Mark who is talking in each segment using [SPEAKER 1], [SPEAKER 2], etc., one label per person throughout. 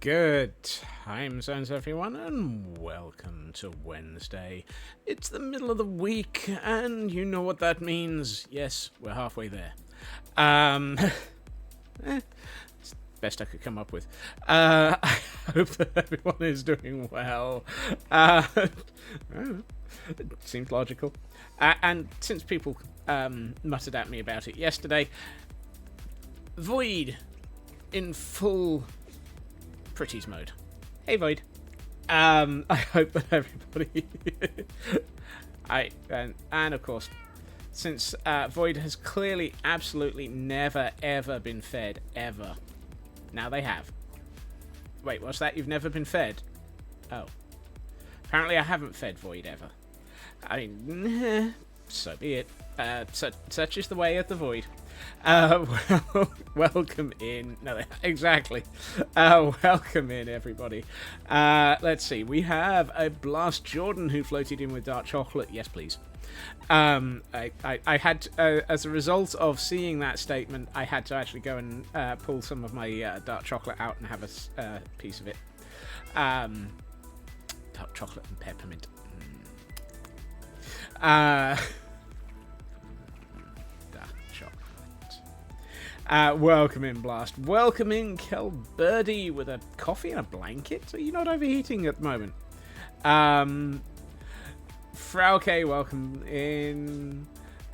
[SPEAKER 1] Good time zones, everyone, and welcome to Wednesday. It's the middle of the week, and you know what that means. Yes, we're halfway there. It's the best I could come up with. I hope that everyone is doing well. It seems logical. And since people muttered at me about it yesterday, Void in full Pretties mode. Hey Void. I hope that everybody and of course, since Void has clearly absolutely never ever been fed ever. Now they have. Wait, what's that? You've never been fed? Oh. Apparently I haven't fed Void ever. I mean, so be it. Such is the way of the Void. Welcome in. No, exactly. Welcome in, everybody. Let's see. We have a Blast Jordan who floated in with dark chocolate. Yes, please. I had, as a result of seeing that statement, I had to actually go and pull some of my dark chocolate out and have a piece of it. Dark chocolate and peppermint. Welcome in, Blast. Welcome in, Kel Birdie, with a coffee and a blanket. Are you not overheating at the moment? Frauke, welcome in.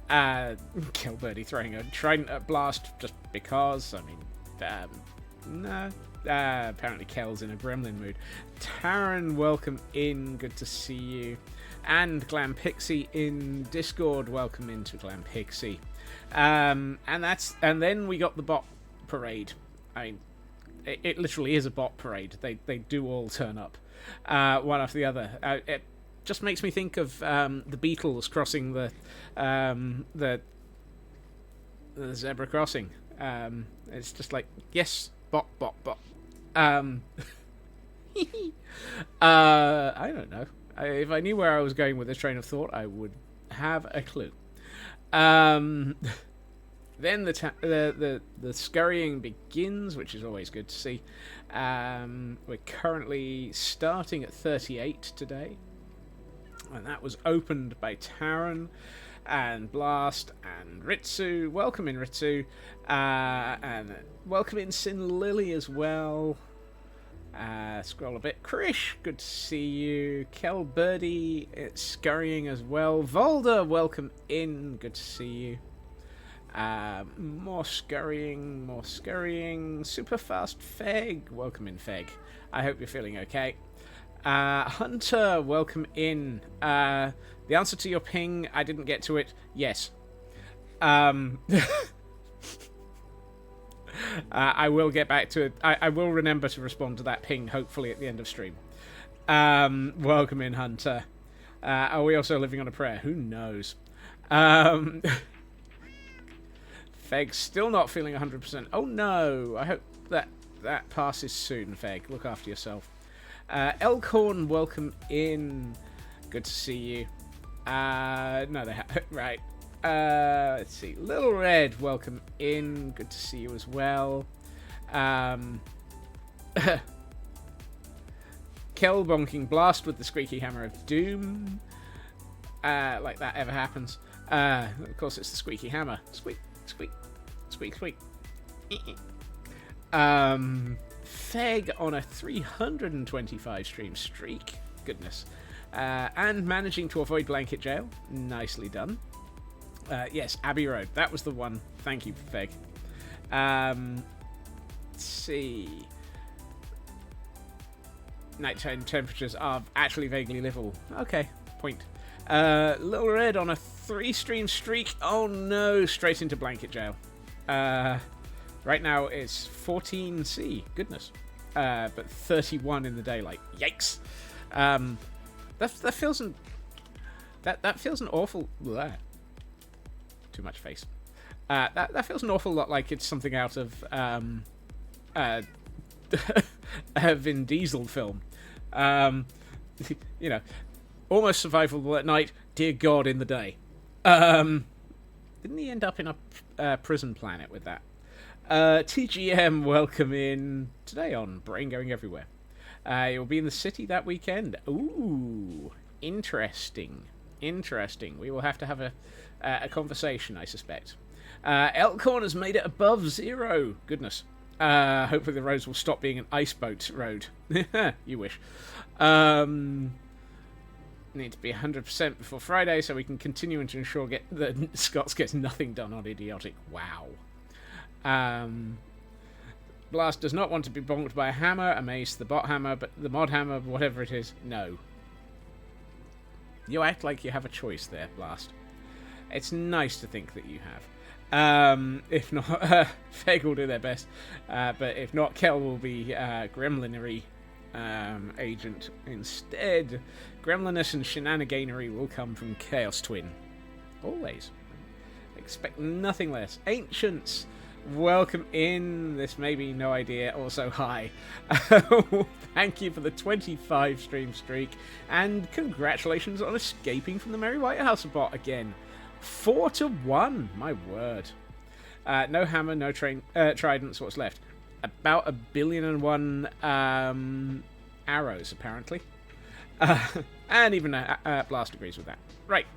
[SPEAKER 1] Kel Birdie throwing a trident at Blast just because. I mean, no. Apparently Kel's in a gremlin mood. Taryn, welcome in. Good to see you. And Glam Pixie in Discord. Welcome into Glam Pixie. And then we got the bot parade. I mean, it literally is a bot parade. They do all turn up, one after the other. It just makes me think of the Beatles crossing the zebra crossing. It's just like, yes, bot. I don't know. If I knew where I was going with this train of thought, I would have a clue. Then the scurrying begins, which is always good to see. We're currently starting at 38 today, and that was opened by Taryn and Blast and Ritsu. Welcome in, Ritsu, and welcome in Sin Lily as well. Scroll a bit. Krish, good to see you. Kel Birdie, it's scurrying as well. Volder, welcome in. Good to see you. More scurrying. Super fast Feg, welcome in, Feg. I hope you're feeling okay. Hunter, welcome in. The answer to your ping, I didn't get to it. Yes. I will get back to it. I will remember to respond to that ping, hopefully, at the end of stream. Welcome in, Hunter. Are we also living on a prayer? Who knows? Feg's still not feeling 100%. Oh, no. I hope that passes soon, Feg. Look after yourself. Elkhorn, welcome in. Good to see you. No, they right. Let's see. Little Red, welcome in. Good to see you as well. Kel bonking Blast with the squeaky hammer of doom. Like that ever happens. Of course, it's the squeaky hammer. Squeak, squeak, squeak, squeak. Feg on a 325 stream streak. Goodness. And managing to avoid blanket jail. Nicely done. Yes, Abbey Road. That was the one. Thank you, Feg. Let's see. Nighttime temperatures are actually vaguely livable. Okay, point. Little Red on a 3-stream streak. Oh no, straight into blanket jail. Right now it's 14C. Goodness. But 31 in the daylight. Yikes. That feels an awful. Bleh. Too much face. That feels an awful lot like it's something out of a Vin Diesel film. You know, almost survivable at night, dear God in the day. Didn't he end up in a prison planet with that? TGM, welcome in today on Brain Going Everywhere. You'll be in the city that weekend. Ooh, interesting. Interesting. We will have to have a conversation, I suspect. Elkhorn has made it above 0. Goodness. Hopefully the roads will stop being an ice boat road. You wish. Need to be 100% before Friday so we can continue to ensure that Scots gets nothing done on idiotic. Wow. Blast does not want to be bonked by a hammer, a mace, the bot hammer, but the mod hammer, whatever it is, no. You act like you have a choice there, Blast. It's nice to think that you have. If not, Feg will do their best, but if not, Kel will be gremlinery agent instead. Gremliness and shenaniganery will come from Chaos Twin. Always. Expect nothing less. Ancients, welcome in. This may be no idea. Also, hi. Thank you for the 25 stream streak, and congratulations on escaping from the Merry White House bot again. 4-1, my word. No hammer, no tridents. What's left? About 1,000,000,001 arrows, apparently. And even Blast agrees with that. Right.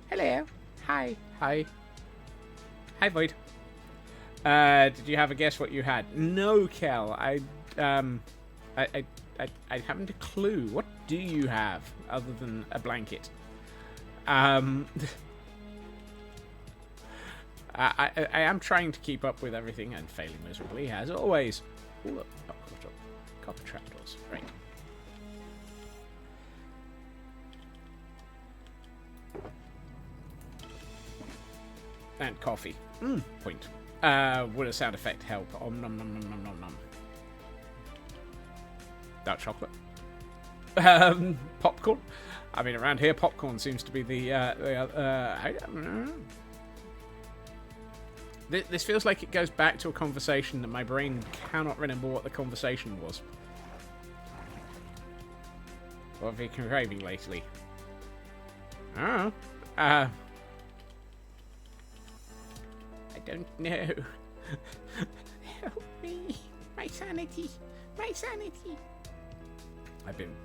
[SPEAKER 1] Hello. Hi. Hi. Hi, Void. Did you have a guess what you had? No, Kel. I haven't a clue. What do you have other than a blanket? I am trying to keep up with everything and failing miserably, as always. Ooh, look. Oh, copper trapdoors. Right. And coffee. Point. Would a sound effect help? Nom nom nom nom nom nom. Dark chocolate. Popcorn. I mean, around here, popcorn seems to be the I don't know. This feels like it goes back to a conversation that my brain cannot remember what the conversation was. What have you been craving lately? I don't know. Help me. My sanity. My sanity. I've been...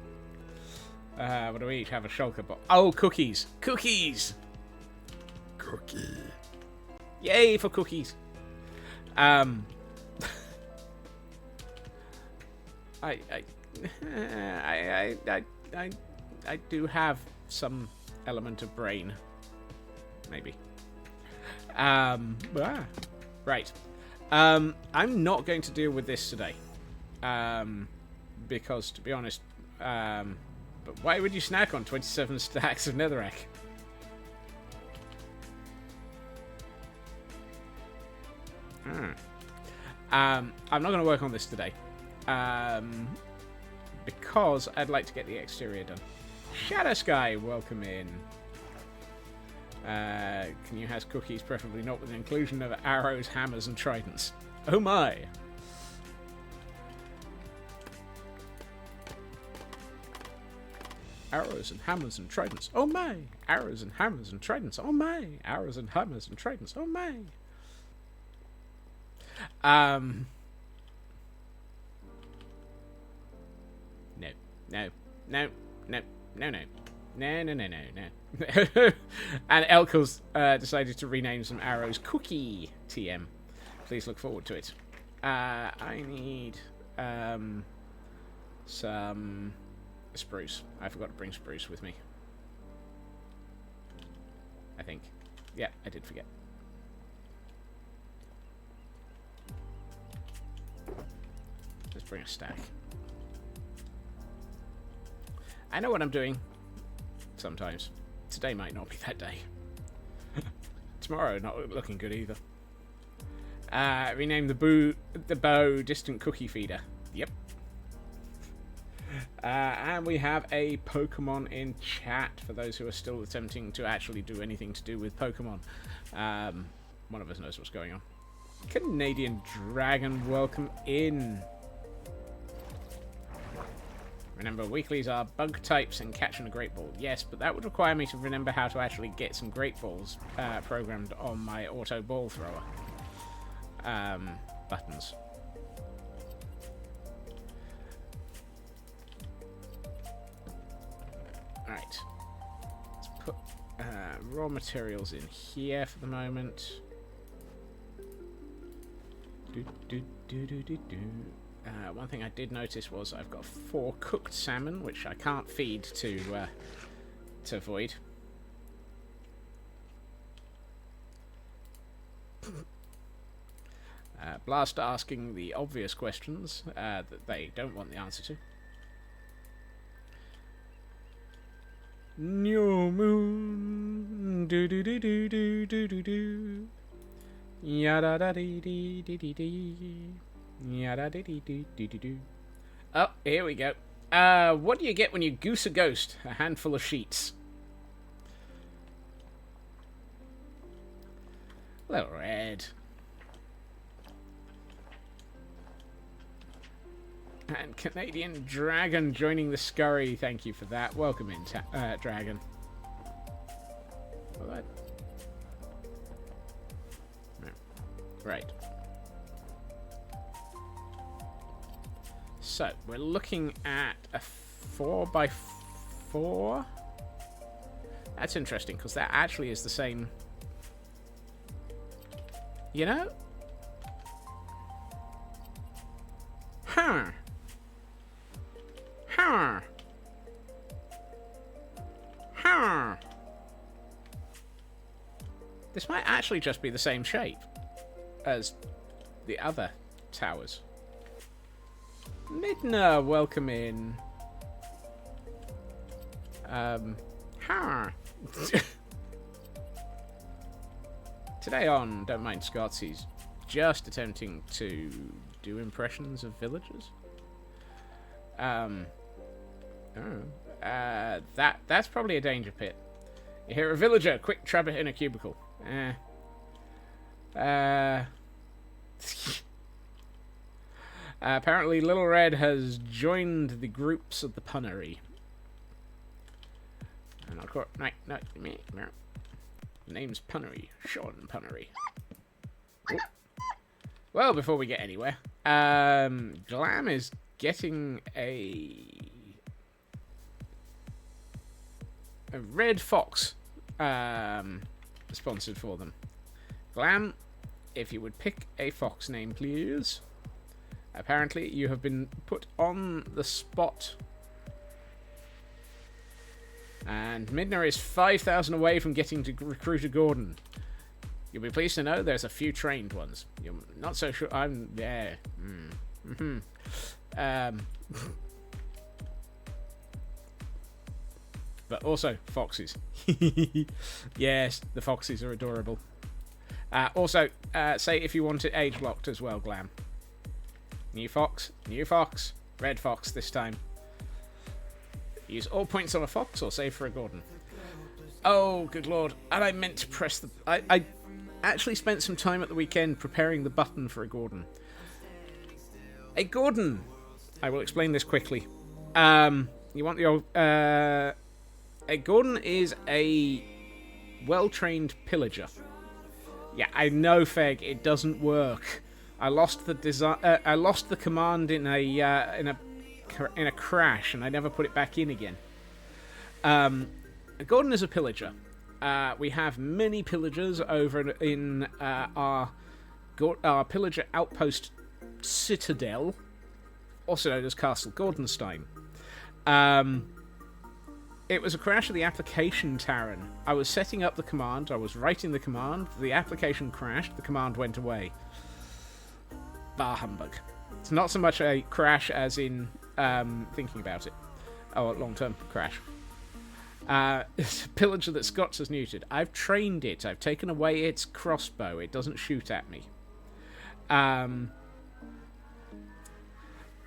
[SPEAKER 1] what do we each have? A shulker box. Oh, cookies. Cookies! Cookie. Yay for cookies. I do have some element of brain. Maybe. Right. I'm not going to deal with this today. Because, to be honest, but why would you snack on 27 stacks of netherrack? I'm not going to work on this today. Because I'd like to get the exterior done. Shadow Sky, welcome in. Can you have cookies, preferably not with the inclusion of arrows, hammers, and tridents? Oh my! Arrows and hammers and tridents. Oh my! Arrows and hammers and tridents. Oh my! Arrows and hammers and tridents. Oh my! No. No. No. No. No. No. No, no, no, no, no. And Elko's decided to rename some arrows Cookie TM. Please look forward to it. I need some spruce. I forgot to bring spruce with me. I think. Yeah, I did forget. Let's bring a stack. I know what I'm doing. Sometimes. Today might not be that day. Tomorrow not looking good either. Rename the bow Distant Cookie Feeder. Yep. And we have a Pokemon in chat for those who are still attempting to actually do anything to do with Pokemon. One of us knows what's going on. Canadian Dragon, welcome in. Remember, weeklies are bug types and catching a great ball. Yes, but that would require me to remember how to actually get some great balls programmed on my auto ball thrower. buttons. Right. Let's put raw materials in here for the moment. One thing I did notice was I've got 4 cooked salmon, which I can't feed to Void. Blast asking the obvious questions that they don't want the answer to. New moon, do do do do do do do do, yada da dee dee dee dee dee, yada dee dee dee dee dee dee. Oh, here we go. What do you get when you goose a ghost? A handful of sheets. Little Red. And Canadian Dragon joining the scurry. Thank you for that. Welcome in, Dragon. What? No. Right. So, we're looking at a 4x4. That's interesting, because that actually is the same... You know? Huh. Huh. Huh. This might actually just be the same shape as the other towers. Midna, welcome in. Huh. Today on Don't Mind Scots, he's just attempting to do impressions of villagers. That's probably a danger pit. You hear a villager, quick trap it in a cubicle. Apparently Little Red has joined the groups of the punnery. And I'll call it, no, name's Punnery, Sean Punnery. Ooh. Well, before we get anywhere, Glam is getting a red fox sponsored for them. Glam, if you would pick a fox name, please. Apparently, you have been put on the spot. And Midna is 5,000 away from getting to Recruiter Gordon. You'll be pleased to know there's a few trained ones. You're not so sure. I'm there. But also foxes. Yes, the foxes are adorable. Also, say if you want it age locked as well, Glam. New fox, red fox this time. Use all points on a fox or save for a Gordon. Oh, good lord. And I meant to press the... I actually spent some time at the weekend preparing the button for a Gordon. A Gordon! I will explain this quickly. You want the old... a Gordon is a well-trained pillager. Yeah, I know, Feg, it doesn't work. I lost the I lost the command in a crash, and I never put it back in again. Gordon is a pillager. We have many pillagers over in our pillager outpost citadel, also known as Castle Gordonstein. It was a crash of the application, Taran. I was setting up the command, I was writing the command, the application crashed, the command went away. Bah humbug. It's not so much a crash as in thinking about it. Oh, a long-term crash. It's a pillager that Scots has neutered. I've trained it. I've taken away its crossbow. It doesn't shoot at me.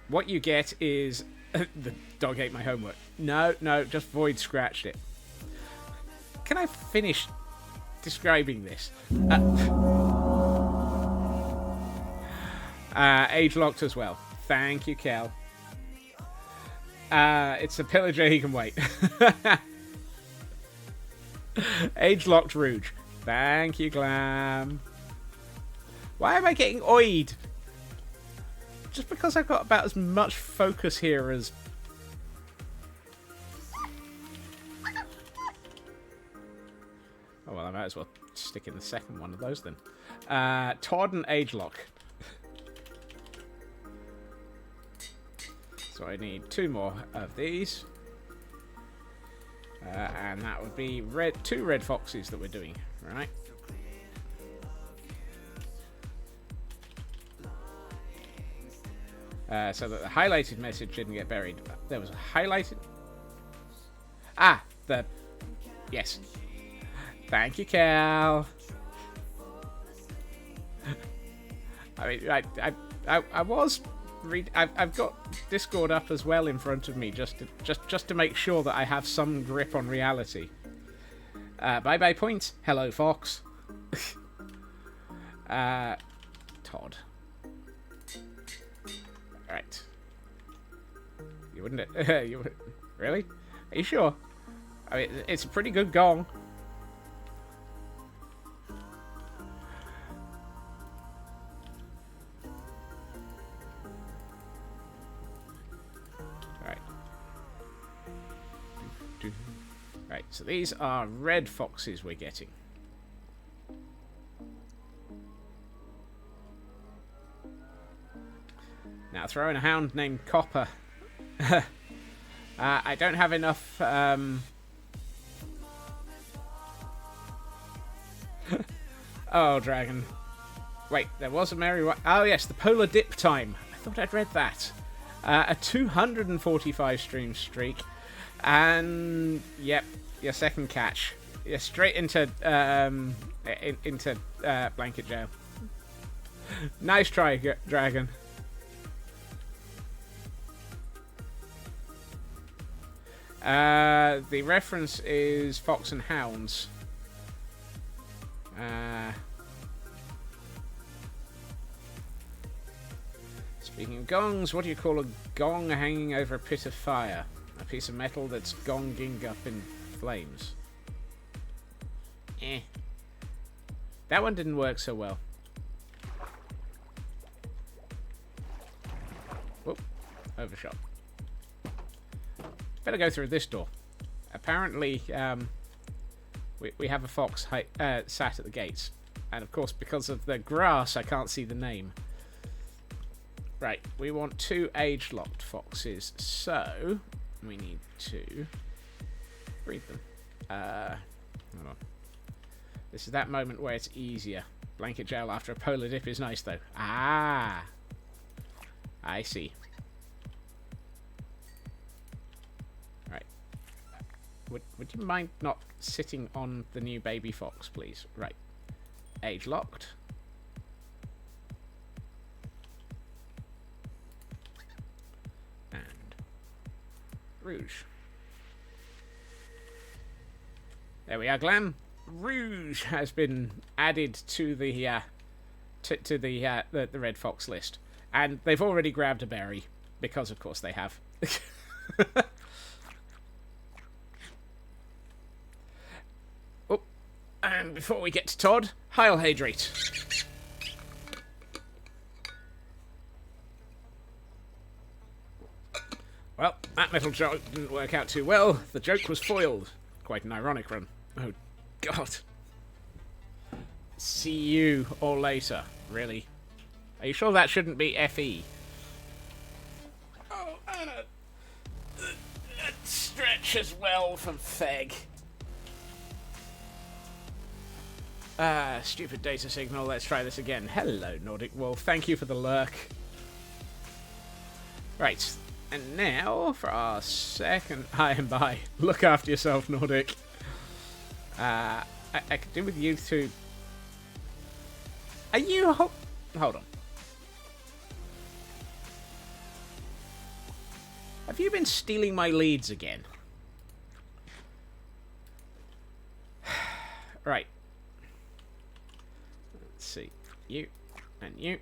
[SPEAKER 1] What you get is... the dog ate my homework. No, just Void scratched it. Can I finish describing this? Age locked as well. Thank you, Kel. It's a pillager, he can wait. Age locked Rouge. Thank you, Glam. Why am I getting oid? Just because I've got about as much focus here as... Oh, well, I might as well stick in the second one of those then. Todd and Agelock. So I need 2 more of these. And that would be 2 red foxes that we're doing, right? So that the highlighted message didn't get buried. There was a highlighted... Ah! Yes. Thank you, Cal. I mean, I was... I've got Discord up as well in front of me just to make sure that I have some grip on reality. Bye points. Hello, Fox. Todd. Right. You wouldn't... Really? Are you sure? I mean, it's a pretty good gong. Right. Right, so these are red foxes we're getting. Now, throw in a hound named Copper. I don't have enough... Oh, dragon. Wait, there was a merry... Oh, yes, the polar dip time. I thought I'd read that. A 245 stream streak. And, yep, your second catch. You're straight into blanket jail. Nice try, dragon. The reference is Fox and Hounds. Speaking of gongs, what do you call a gong hanging over a pit of fire? A piece of metal that's gonging up in flames. That one didn't work so well. Whoop. Overshot. Better go through this door. Apparently, we have a fox sat at the gates. And of course, because of the grass, I can't see the name. Right, we want 2 age-locked foxes. So, we need to breed them. Hold on. This is that moment where it's easier. Blanket jail after a polar dip is nice, though. Ah! I see. Right. Would you mind not sitting on the new baby fox, please? Right. Age locked. And Rouge. There we are, Glam. Rouge has been added to the the red fox list, and they've already grabbed a berry because, of course, they have. Oh, and before we get to Todd, Heil Hydrate. Well, that metal joke didn't work out too well. The joke was foiled. Quite an ironic run. Oh, God. See you all later. Really? Are you sure that shouldn't be FE? Oh, and a stretch as well from Feg. Stupid data signal. Let's try this again. Hello, Nordic Wolf. Thank you for the lurk. Right. And now for our second... Hi and bye. Look after yourself, Nordic. I could do with you two. Are you... Hold on. Have you been stealing my leads again? Right. Let's see. You and you.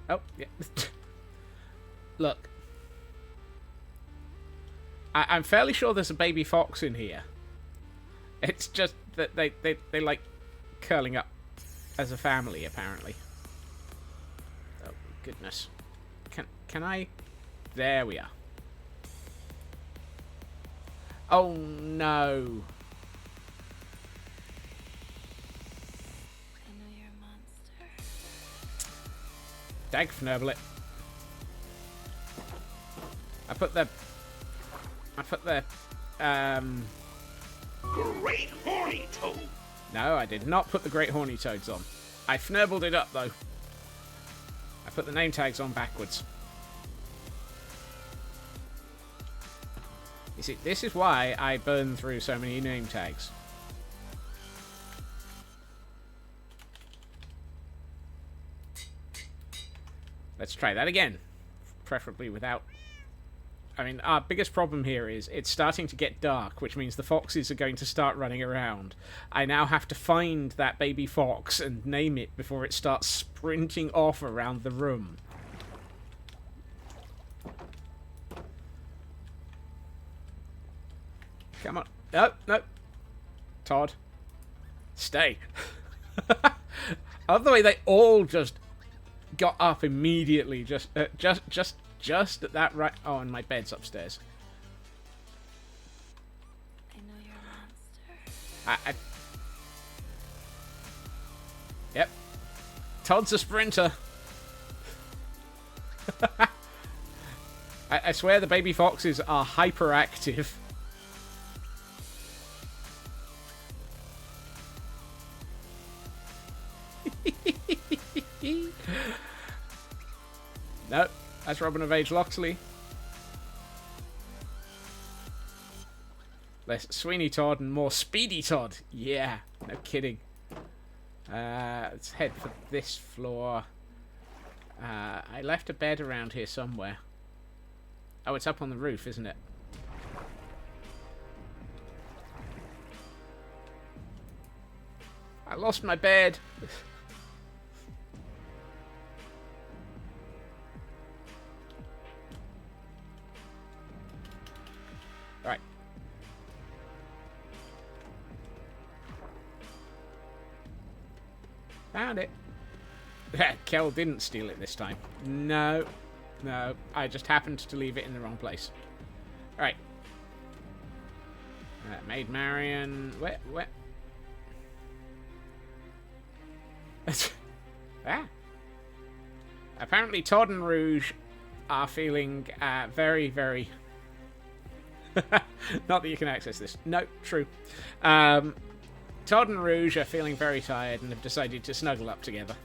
[SPEAKER 1] Oh, yeah. Look. I'm fairly sure there's a baby fox in here. It's just that they like curling up as a family, apparently. Oh, goodness. Can I... There we are. Oh, no.
[SPEAKER 2] I know you're a monster.
[SPEAKER 1] Dag fnurble it. I put the...
[SPEAKER 3] Great horny toad.
[SPEAKER 1] No, I did not put the Great Horny Toads on. I fnurbled it up, though. I put the name tags on backwards. You see, this is why I burn through so many name tags. Let's try that again. Preferably without... I mean, our biggest problem here is it's starting to get dark, which means the foxes are going to start running around. I now have to find that baby fox and name it before it starts sprinting off around the room. Come on. No, no. Todd. Stay. I love the way they all just got up immediately. Just at that right... Oh, and my bed's upstairs.
[SPEAKER 2] I know you're a monster.
[SPEAKER 1] Yep. Todd's a sprinter. I swear the baby foxes are hyperactive. Nope. That's Robin of Age Loxley. Less Sweeney Todd and more Speedy Todd. Yeah, no kidding. Let's head for this floor. I left a bed around here somewhere. Oh, it's up on the roof, isn't it? I lost my bed. Right. Found it. Kel didn't steal it this time. No. No. I just happened to leave it in the wrong place. Right. Maid Marian. Where? Ah. Apparently Todd and Rouge are feeling very, very... Not that you can access this. No, true. Todd and Rouge are feeling very tired and have decided to snuggle up together.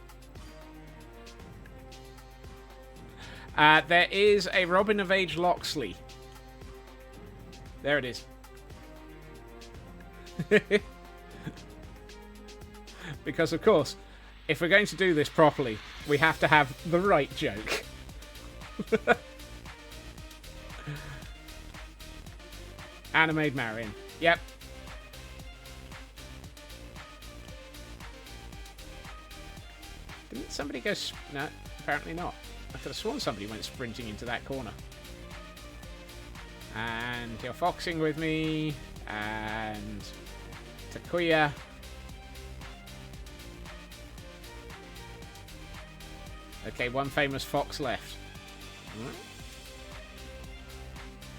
[SPEAKER 1] There is a Robin of Age Loxley. There it is. Because, of course, if we're going to do this properly, we have to have the right joke. Animated Marion. Yep. Didn't somebody go... No, apparently not. I could have sworn somebody went sprinting into that corner. And you're foxing with me. And... Takuya. Okay, one famous fox left.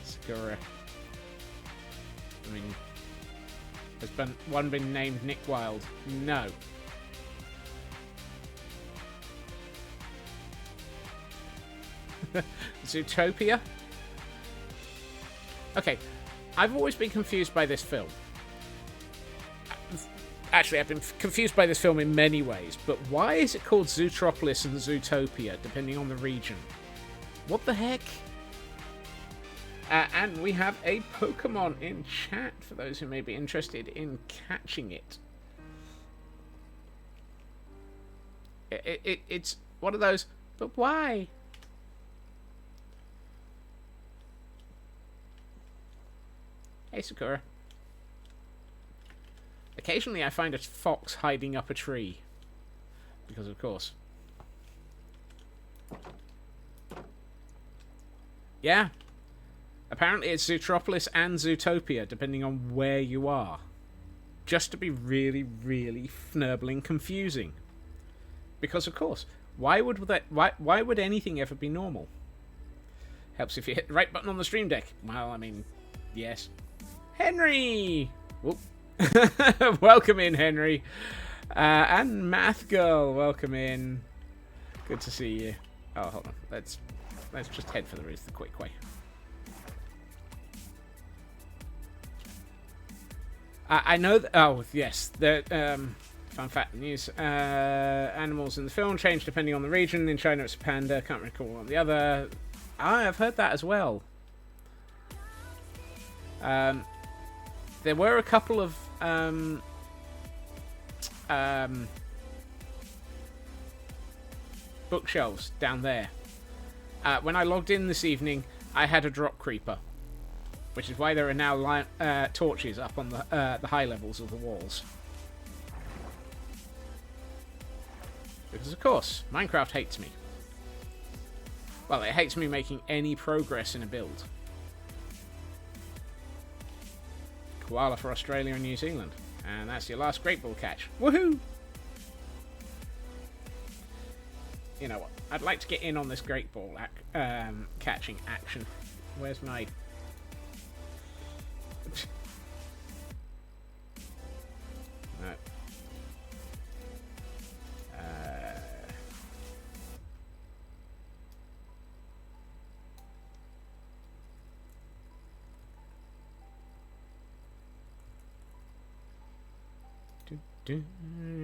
[SPEAKER 1] Sakura. I mean, has one been named Nick Wilde? No. Zootopia? Okay, I've always been confused by this film. Actually, I've been confused by this film in many ways, but why is it called Zootropolis and Zootopia, depending on the region? What the heck? And we have a Pokemon in chat, for those who may be interested in catching it. It's one of those, but why? Hey, Sakura. Occasionally I find a fox hiding up a tree. Because, of course. Yeah. Apparently it's Zootropolis and Zootopia, depending on where you are. Just to be really, really fnurbling confusing. Because, of course, why would anything ever be normal? Helps if you hit the right button on the stream deck. Well, I mean, yes. Henry! Whoop. Welcome in, Henry. And Math Girl, welcome in. Good to see you. Oh, hold on. Let's just head for the roof the quick way. I know that. Oh, yes. The fun fact news. Animals in the film change depending on the region. In China, it's a panda. Can't recall on the other. I've heard that as well. There were a couple of bookshelves down there. When I logged in this evening, I had a drop creeper, which is why there are now torches up on the high levels of the walls. Because, of course, Minecraft hates me. Well, it hates me making any progress in a build. Koala for Australia and New Zealand. And that's your last great ball catch. Woohoo! You know what? I'd like to get in on this great ball catching action. Where's my... No.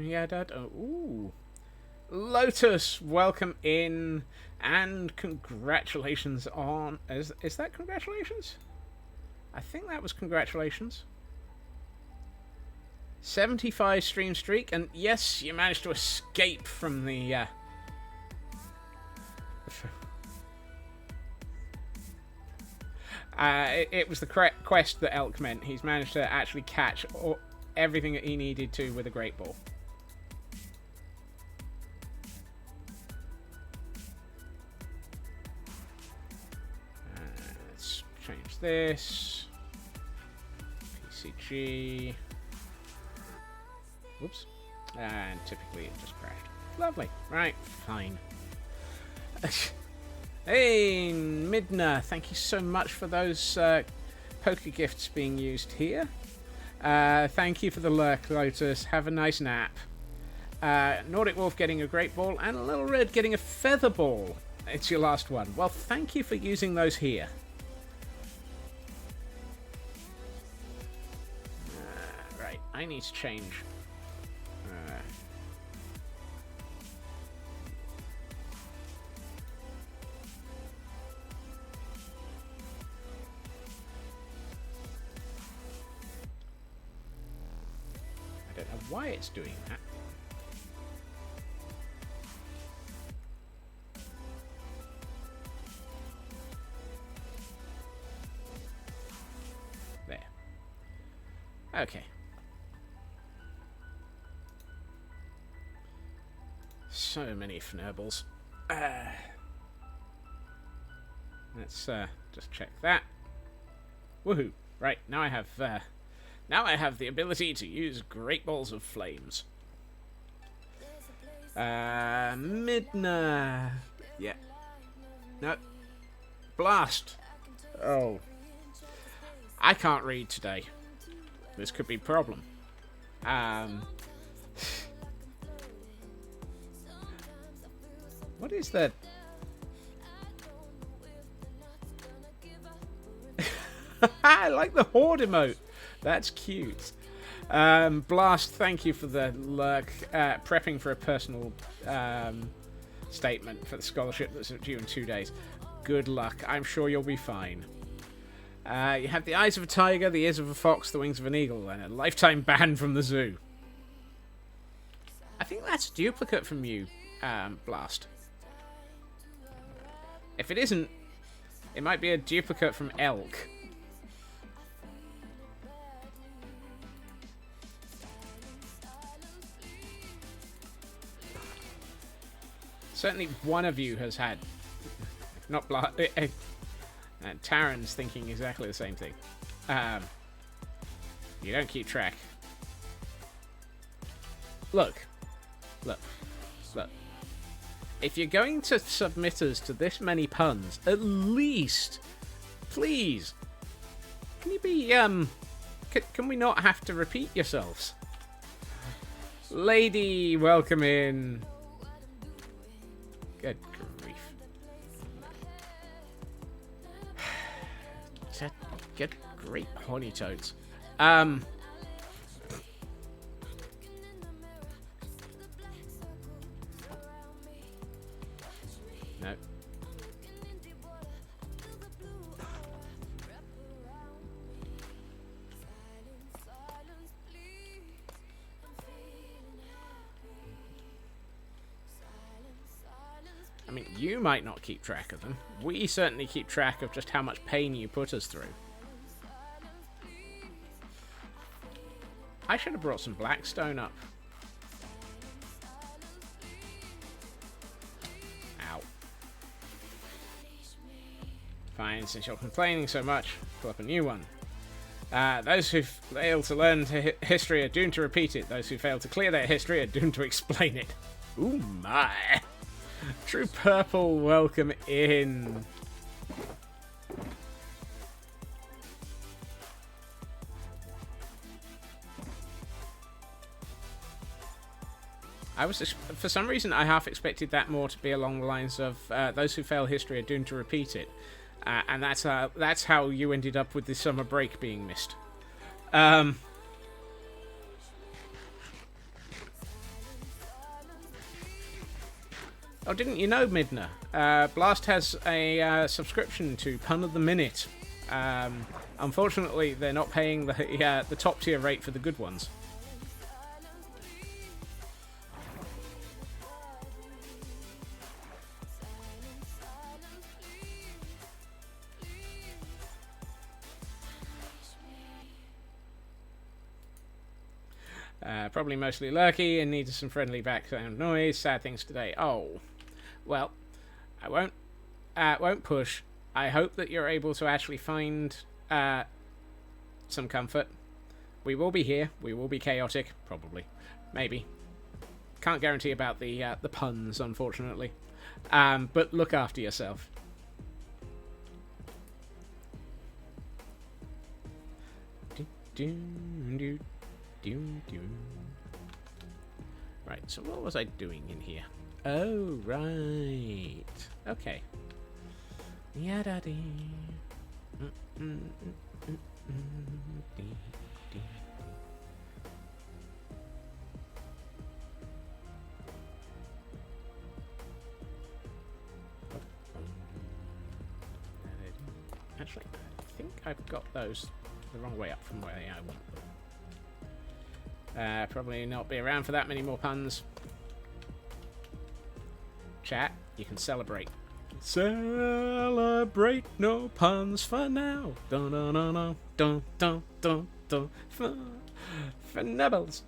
[SPEAKER 1] Yeah, Dad. Oh, ooh. Lotus, welcome in, and congratulations on... Is that congratulations? I think that was congratulations. 75 stream streak, and yes, you managed to escape from the... it was the quest that Elk meant. He's managed to actually catch everything that he needed to with a great ball. Let's change this. PCG. Whoops. And typically it just crashed. Lovely. Right, fine. Hey, Midna, thank you so much for those poker gifts being used here. Thank you for the lurk, Lotus. Have a nice nap. Nordic Wolf getting a great ball, and Little Red getting a feather ball. It's your last one. Well, thank you for using those here. Right, I need to change. I don't know why it's doing that. There. Okay. So many fnurbles. Let's just check that. Woohoo! Right, now I have the ability to use Great Balls of Flames. Midna. Yeah. No. Blast. Oh. I can't read today. This could be a problem. What is that? I like the horde emote. That's cute. Blast, thank you for the lurk. Prepping for a personal statement for the scholarship that's due in 2 days. Good luck. I'm sure you'll be fine. You have the eyes of a tiger, the ears of a fox, the wings of an eagle, and a lifetime ban from the zoo. I think that's a duplicate from you, Blast. If it isn't, it might be a duplicate from Elk. Certainly one of you has had, not Blast, And Taryn's thinking exactly the same thing. You don't keep track. Look. If you're going to submit us to this many puns, at least, please, can you be, can we not have to repeat yourselves? Lady, welcome in. Good grief. Good great horny toads. No. I mean, you might not keep track of them. We certainly keep track of just how much pain you put us through. I should have brought some Blackstone up. Ow. Fine, since you're complaining so much, pull up a new one. Those who fail to learn history are doomed to repeat it. Those who fail to clear their history are doomed to explain it. Ooh my. True Purple, welcome in. For some reason, I half expected that more to be along the lines of those who fail history are doomed to repeat it, and that's how you ended up with the summer break being missed. Oh, didn't you know, Midna? Blast has a subscription to Pun of the Minute. Unfortunately, they're not paying the top tier rate for the good ones. Probably mostly lurky and needs some friendly background noise. Sad things today. Oh, well, I won't push. I hope that you're able to actually find some comfort. We will be here. We will be chaotic, probably, maybe. Can't guarantee about the puns, unfortunately. But look after yourself. Right, so what was I doing in here? Oh, right. Okay. Yada-dee. Actually, I think I've got those the wrong way up from where I want them. Probably not be around for that many more puns. Chat, you can celebrate. Celebrate, no puns for now. Dun dun dun dun dun dun dun dun. For nibbles.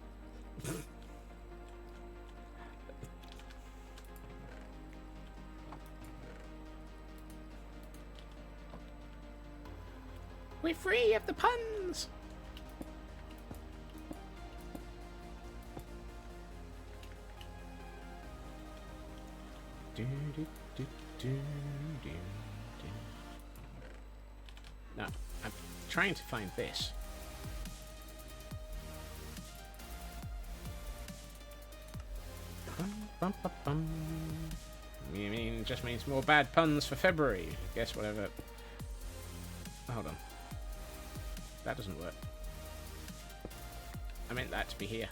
[SPEAKER 1] We're free of the puns. No, I'm trying to find this. Bum, bum, bum. You mean just means more bad puns for February? Guess whatever. Hold on. That doesn't work. I meant that to be here.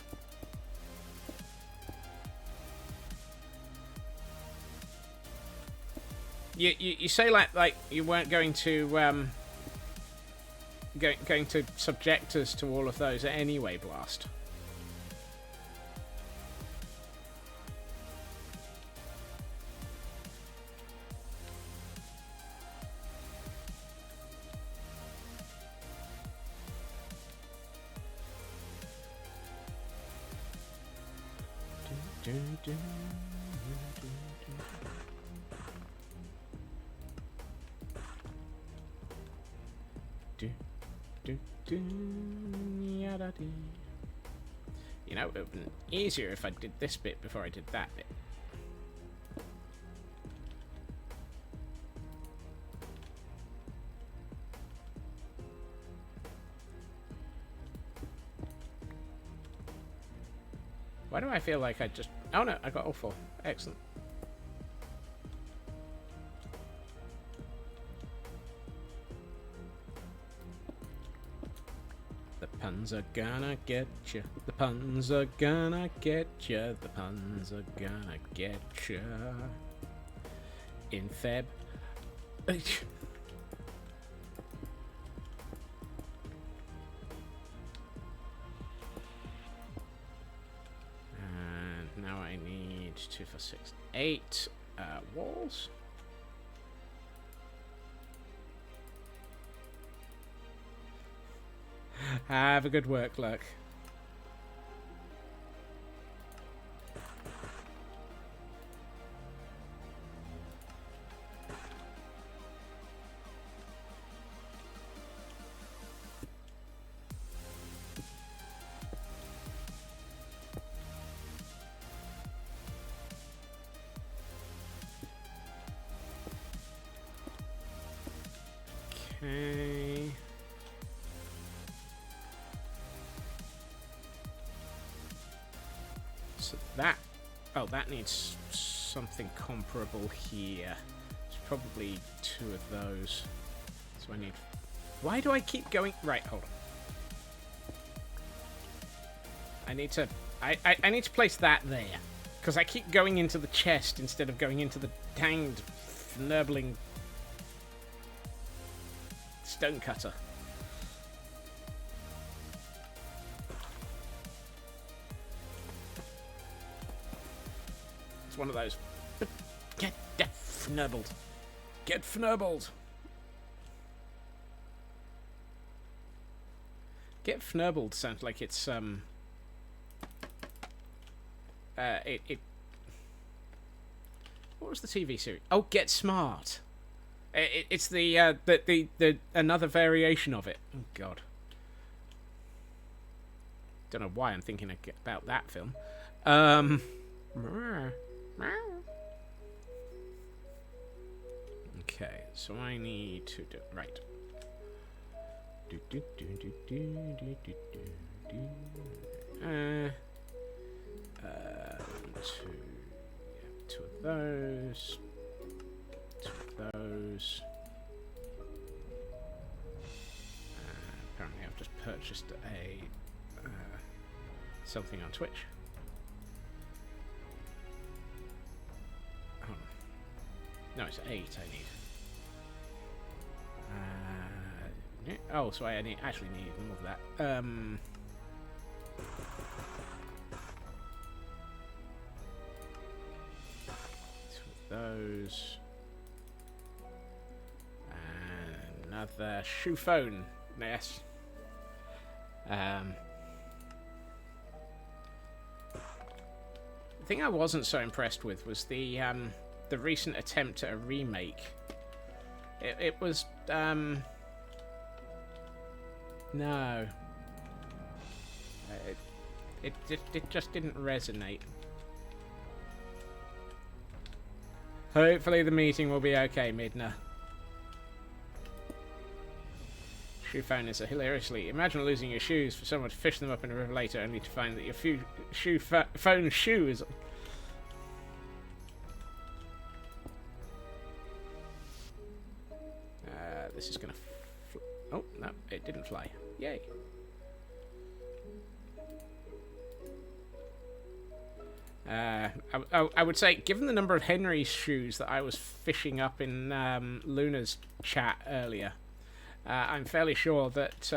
[SPEAKER 1] You say like you weren't going to going to subject us to all of those anyway, Blast. do, do, do, yada dee. You know, it would have been easier if I did this bit before I did that bit. Why do I feel like I just... Oh no, I got all 4. Excellent. The puns are gonna get you. The puns are gonna get you. The puns are gonna get you. In Feb. And now I need 2, 4, 6, 8 walls. Have a good work, Lurk. Okay. So that... Oh, that needs something comparable here. It's probably 2 of those. So I need... Why do I keep going... Right, hold on. I need to... I need to place that there. Because I keep going into the chest instead of going into the danged, fnurbling stone cutter. It's one of those. But get fnurbled. Get fnurbled. Get fnurbled sounds like it's what was the TV series? Oh, Get Smart. It's the another variation of it. Oh God. Don't know why I'm thinking about that film. Okay, so I need to do right. Two of those. 2 of those. Apparently, I've just purchased a something on Twitch. Oh. No, it's 8 I need. Oh, so I actually need more of that. 2 of those. And another shoe phone. Yes. The thing I wasn't so impressed with was the recent attempt at a remake. It was no. It just didn't resonate. Hopefully the meeting will be okay, Midna. Shoe phone is a hilariously... Imagine losing your shoes for someone to fish them up in a river later only to find that your phone shoe is... this is gonna... Oh, no, it didn't fly. Yay. I would say, given the number of Henry's shoes that I was fishing up in Luna's chat earlier, I'm fairly sure that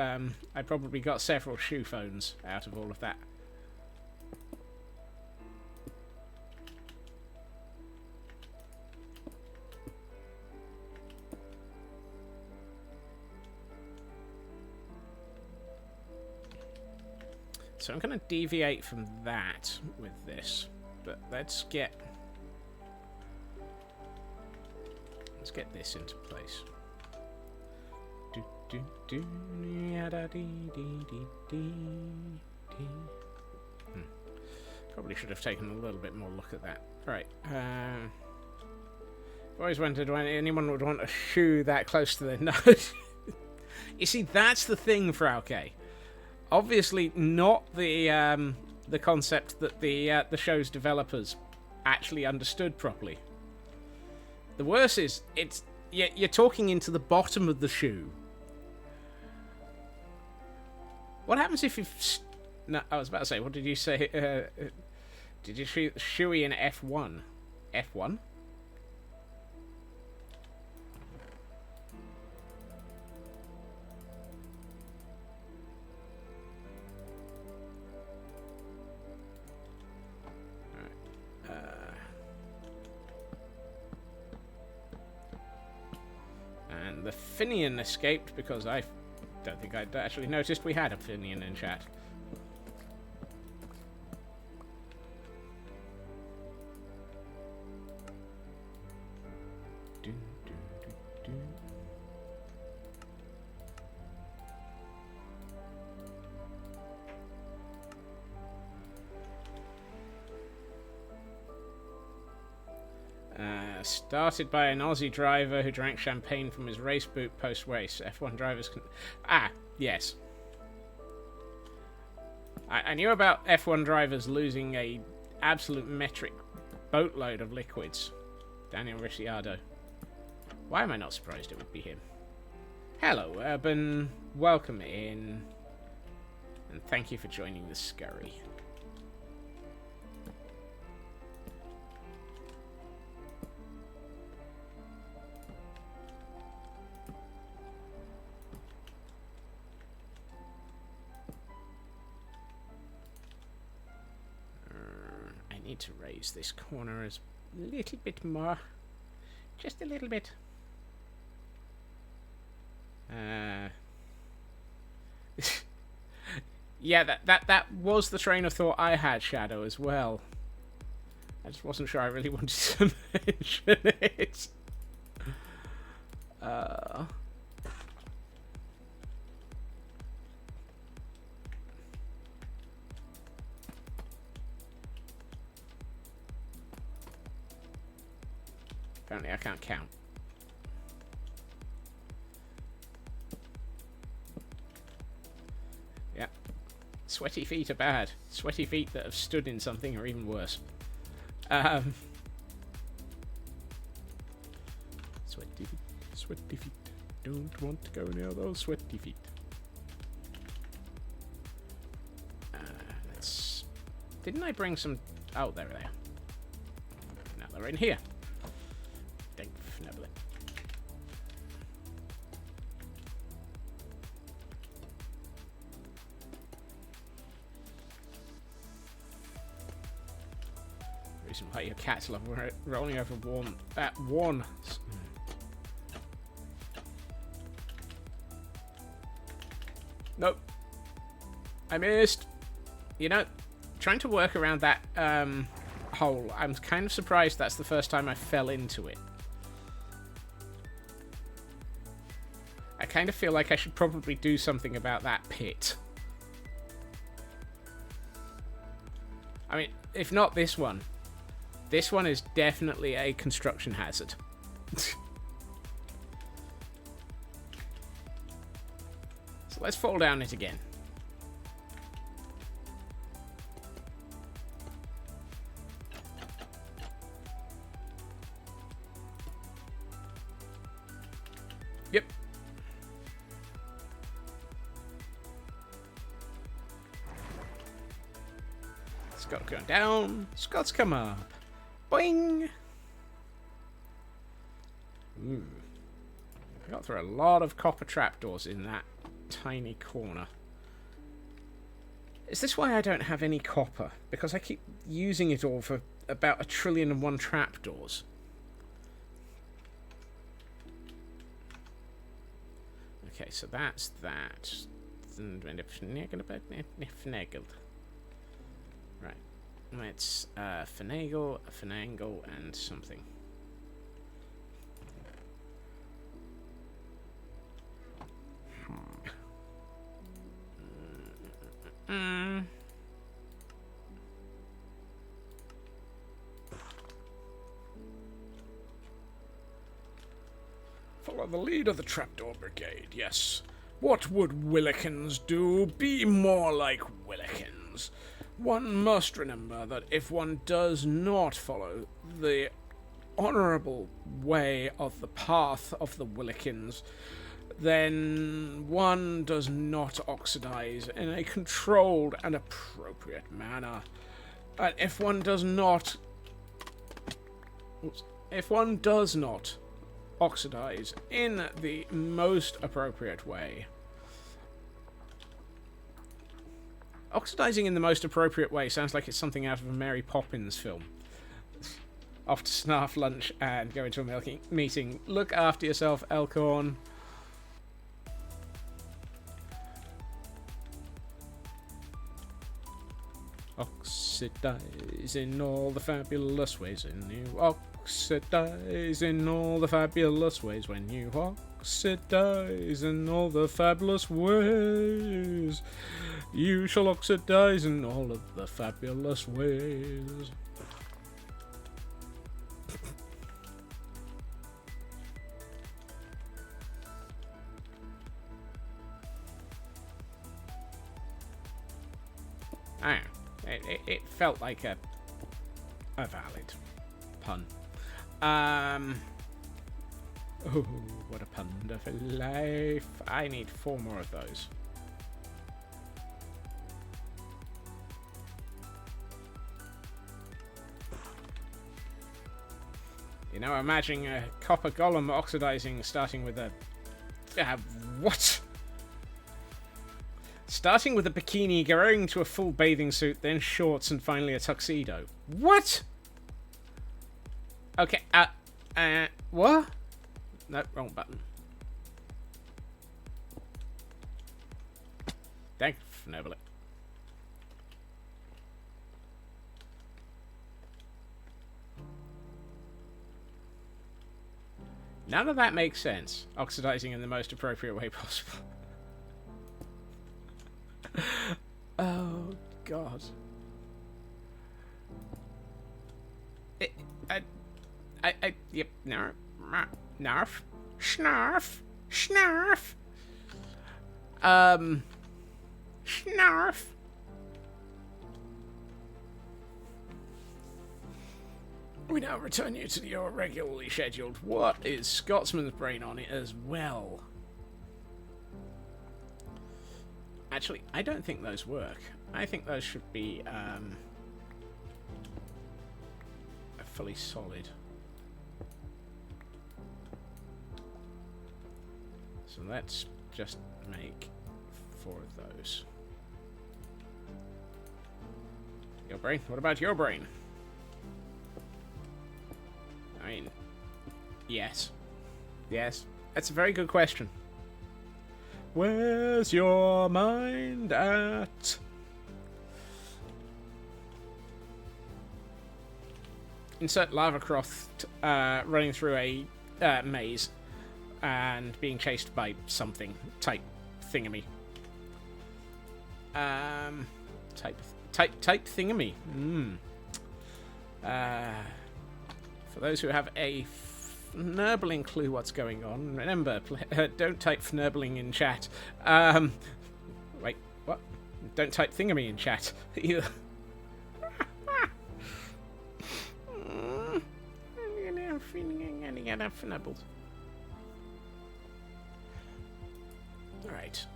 [SPEAKER 1] I probably got several shoe phones out of all of that. So I'm going to deviate from that with this, but let's get this into place. Do, do, ya, da, dee, dee, dee, dee, dee. Probably should have taken a little bit more look at that. Right. I've always wondered when anyone would want a shoe that close to their nose. You see, that's the thing, Frauke. Obviously, not the concept that the show's developers actually understood properly. The worst is, you're talking into the bottom of the shoe. What happens if you've... No, I was about to say, what did you say? Did you shoey in F1? F1? And the Finian escaped because I don't think I'd actually noticed we had a Finian in chat. Started by an Aussie driver who drank champagne from his race boot post-race. F1 drivers can... Ah, yes. I knew about F1 drivers losing a absolute metric boatload of liquids. Daniel Ricciardo. Why am I not surprised it would be him? Hello, Urban. Welcome in. And thank you for joining the scurry. Need to raise this corner a little bit more, just a little bit. Yeah, that was the train of thought I had, Shadow, as well. I just wasn't sure I really wanted to mention it. Apparently I can't count. Yeah. Sweaty feet are bad. Sweaty feet that have stood in something are even worse. Sweaty feet. Sweaty feet. Don't want to go near those sweaty feet. Let's... Didn't I bring some... Oh, there they are. Now they're in here. Definitely. Reason why your cats love rolling over one. Nope. I missed. You know, trying to work around that hole, I'm kind of surprised that's the first time I fell into it. I kind of feel like I should probably do something about that pit. I mean, if not this one is definitely a construction hazard. So let's fall down it again. Yep. Scott going down. Scott's come up. Boing! Ooh. I got through a lot of copper trapdoors in that tiny corner. Is this why I don't have any copper? Because I keep using it all for about 1,000,001 trapdoors. Okay, so that's that. Right. Let's finagle, and something. Follow the lead of the Trapdoor Brigade, yes. What would Willikins do? Be more like Willikins. One must remember that if one does not follow the honourable way of the path of the Willikins, then one does not oxidize in a controlled and appropriate manner. And if one does not oxidize in the most appropriate way. Oxidizing in the most appropriate way sounds like it's something out of a Mary Poppins film. Off to snarf lunch and go into a meeting. Look after yourself, Elkhorn. Oxidize in all the fabulous ways when you oxidize in all the fabulous ways when you oxidize in all the fabulous ways. You shall oxidize in all of the fabulous ways. Ah, it felt like a valid pun. Oh, what a wonderful life. I need 4 more of those. You know, imagining a copper golem oxidizing, starting with a... what? Starting with a bikini, growing to a full bathing suit, then shorts, and finally a tuxedo. What? Okay, what? No, wrong button. Thanks, Noble. None of that makes sense. Oxidizing in the most appropriate way possible. Oh, God. Yep, narf, snarf, snarf. We now return you to your regularly scheduled. What is Scotsman's brain on it as well? Actually, I don't think those work. I think those should be fully solid. So let's just make 4 of those. Your brain? What about your brain? I mean, yes. Yes. That's a very good question. Where's your mind at? Insert Lava Croft running through a maze and being chased by something type thingamy. Type thingamy. For those who have a fnurbling clue what's going on, remember, don't type fnurbling in chat. Wait, what? Don't type thingamy in chat either. I'm feeling fnubbled. Alright.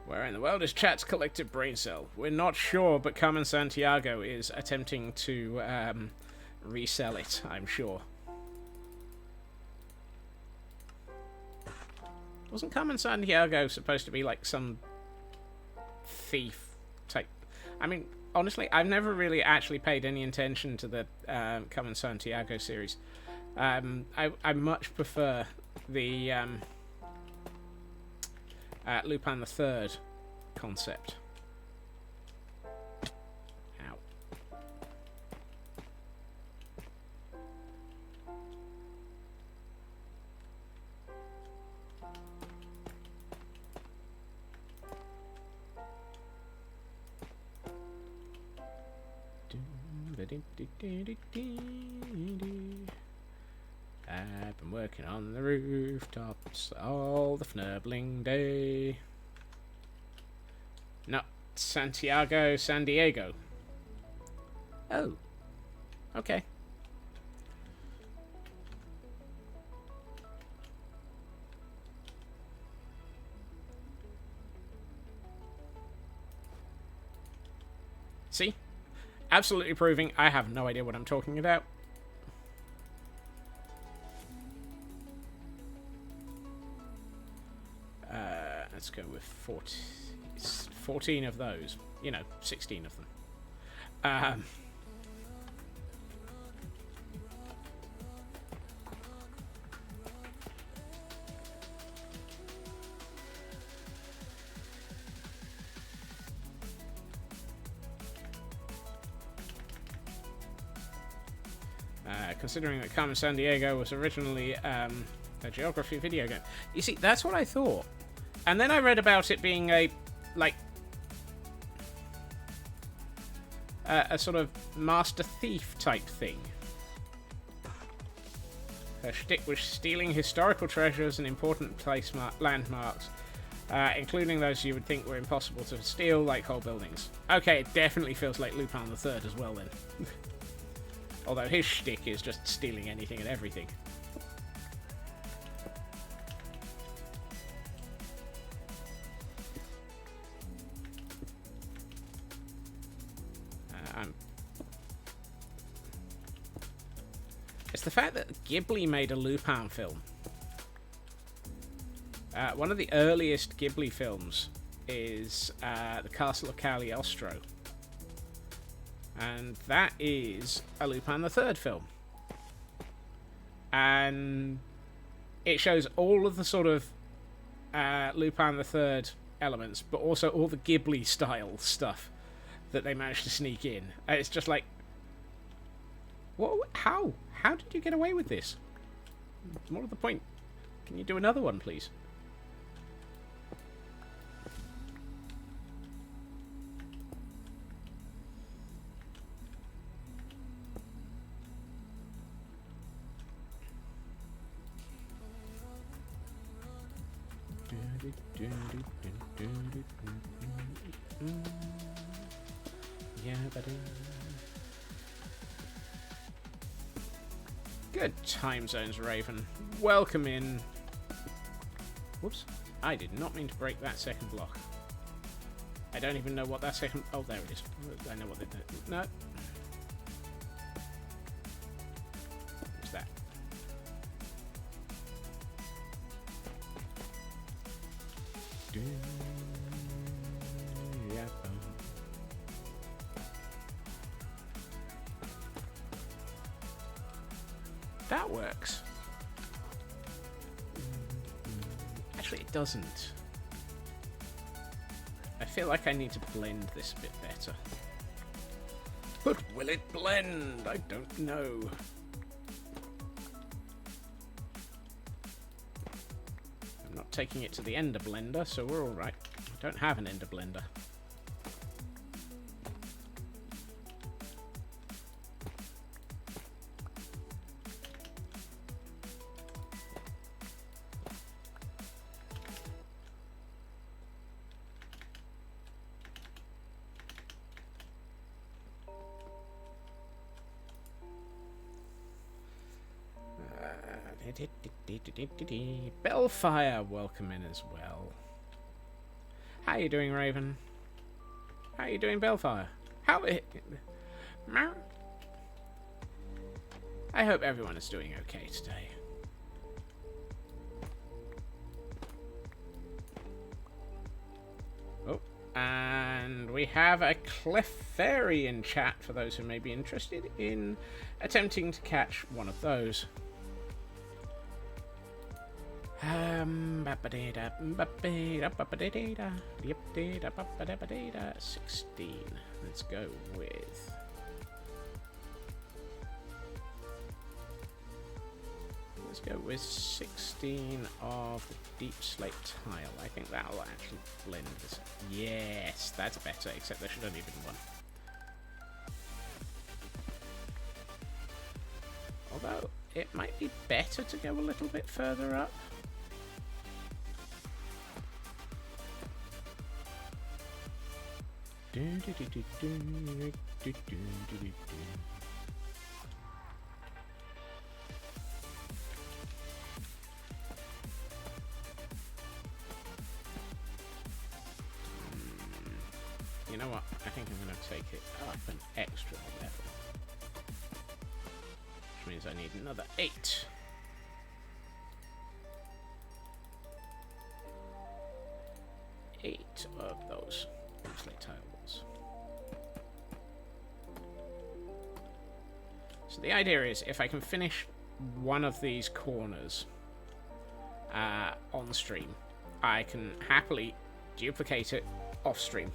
[SPEAKER 1] Where in the world is chat's collective brain cell? We're not sure, but Carmen Santiago is attempting to resell it, I'm sure. Wasn't Carmen Sandiego supposed to be like some thief type? I mean, honestly, I've never really actually paid any attention to the Carmen Sandiego series. I much prefer the Lupin the Third concept. Ow. I've been working on the rooftops all the fnurbling day. Not Santiago, San Diego. Oh. Okay. See? Absolutely proving I have no idea what I'm talking about. Let's go with 14 of those. 16 of them. Considering that Carmen Sandiego was originally a geography video game. You see, that's what I thought. And then I read about it being a sort of Master Thief type thing. Her shtick was stealing historical treasures and important landmarks, including those you would think were impossible to steal, like whole buildings. Okay, it definitely feels like Lupin the Third as well, then. Although his shtick is just stealing anything and everything. It's the fact that Ghibli made a Lupin film. One of the earliest Ghibli films is The Castle of Cagliostro. And that is a Lupin the Third film. And it shows all of the sort of Lupin the Third elements, but also all the Ghibli style stuff that they managed to sneak in. And it's just like, what? How? How did you get away with this? More to the point, can you do another one, please? Yeah, buddy. Good time zones, Raven. Welcome in. Whoops. I did not mean to break that second block. I don't even know what that second... Oh, there it is. I know what they did. No. What's that? Yeah. That works. Actually, it doesn't. I feel like I need to blend this a bit better. But will it blend? I don't know. I'm not taking it to the Ender Blender, so we're alright. I don't have an Ender Blender. Bellfire, welcome in as well. How you doing, Raven? How you doing, Bellfire? I hope everyone is doing okay today. Oh, and we have a Clefairy in chat for those who may be interested in attempting to catch one of those. 16. Let's go with... Let's go with 16 of the deep slate tile. I think that'll actually blend this. Yes, that's better, except there should only have been one. Although, it might be better to go a little bit further up. You know what? I think I'm going to take it up an extra level. Which means I need another 8. Eight of those slate tiles. So the idea is, if I can finish one of these corners on stream, I can happily duplicate it off stream.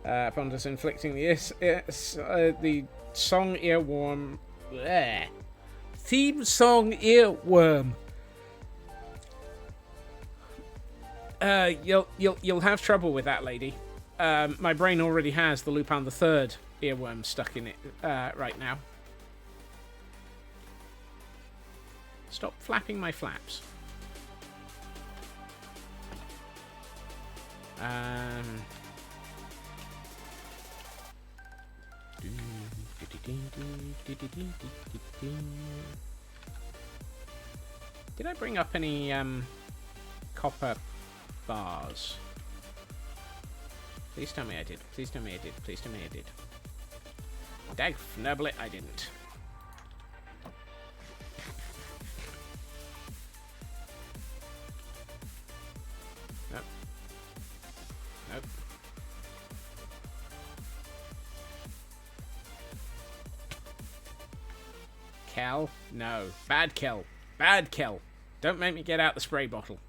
[SPEAKER 1] Upon just inflicting the song earworm, theme song earworm. You'll have trouble with that, lady. My brain already has the Lupin III earworm stuck in it right now. Stop flapping my flaps. Did I bring up any copper bars? Please tell me I did. Please tell me I did. Please tell me I did. Dag fnubble it, I didn't. Nope. Nope. Kel? No. Bad Kel. Bad Kel. Don't make me get out the spray bottle.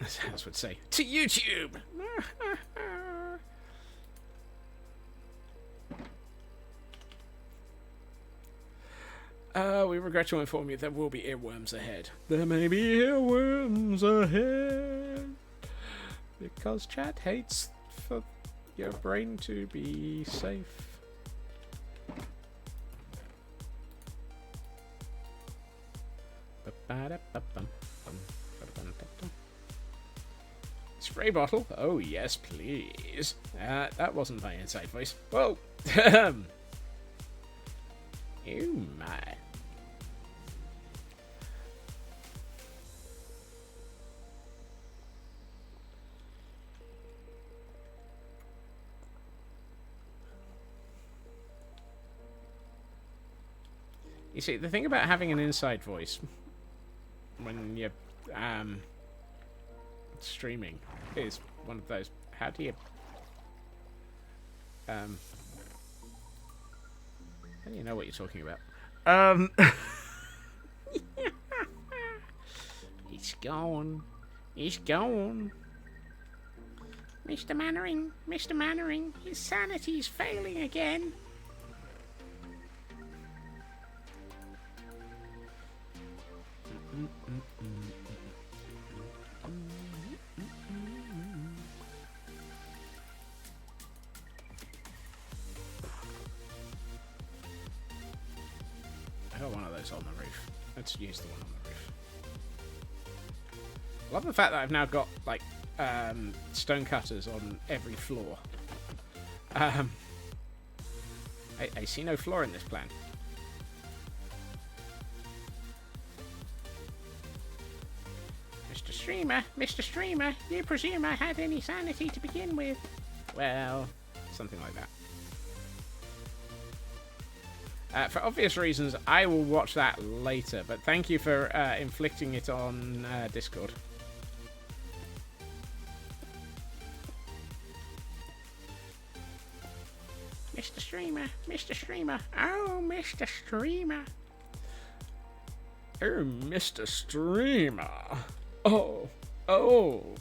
[SPEAKER 1] As House would say, to YouTube! We regret to inform you there will be earworms ahead. There may be earworms ahead. Because chat hates for your brain to be safe. Spray bottle? Oh, yes, please. That wasn't my inside voice. Whoa! Oh, my. You see, the thing about having an inside voice when you're streaming is one of those. How do you know what you're talking about? He's gone. He's gone. Mr. Mannering, his sanity's failing again. I got one of those on the roof. Let's use the one on the roof. I love the fact that I've now got, like, stone cutters on every floor. I see no flaw in this plan. Mr. Streamer, you presume I had any sanity to begin with? Well, something like that. For obvious reasons, I will watch that later, but thank you for inflicting it on Discord. Mr. Streamer, oh, Mr. Streamer. Oh, Mr. Streamer. Oh,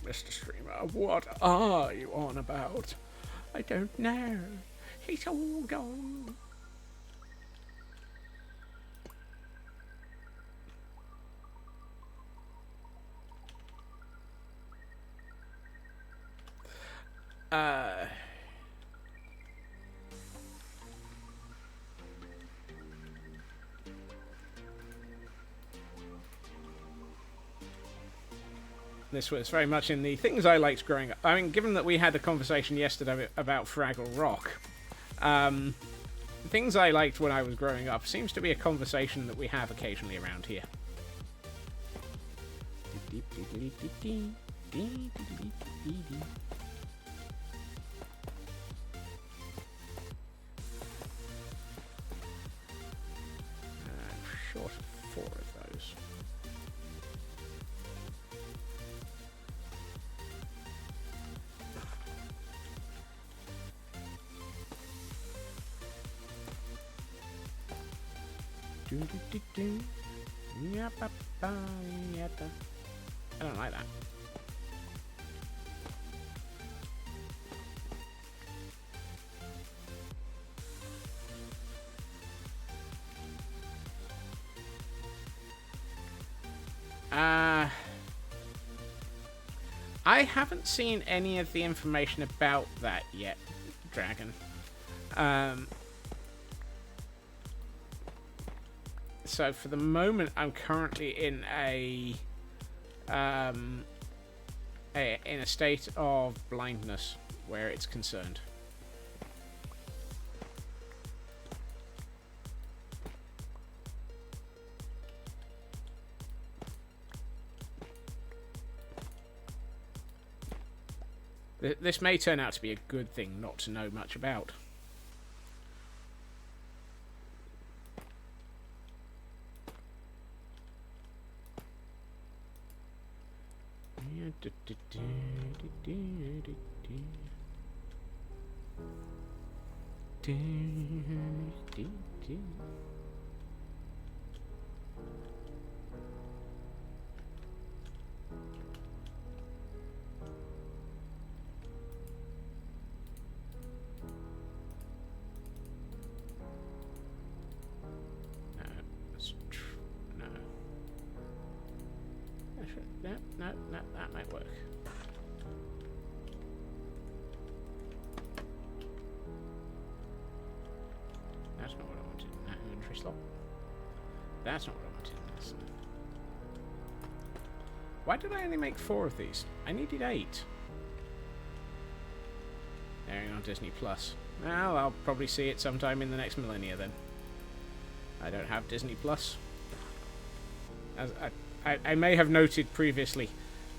[SPEAKER 1] Mr. Streamer, what are you on about? I don't know. He's all gone. This was very much in the things I liked growing up. I mean, given that we had a conversation yesterday about Fraggle Rock, things I liked when I was growing up seems to be a conversation that we have occasionally around here. Short of 4 of those. I don't like that. I haven't seen any of the information about that yet, Dragon. So for the moment, I'm currently in a state of blindness where it's concerned. This may turn out to be a good thing not to know much about. No, that might work. That's not what I wanted in that inventory slot. That's not what I wanted in this. Why did I only make 4 of these? I needed 8. Airing on Disney Plus. Well, I'll probably see it sometime in the next millennia then. I don't have Disney Plus. As I may have noted previously,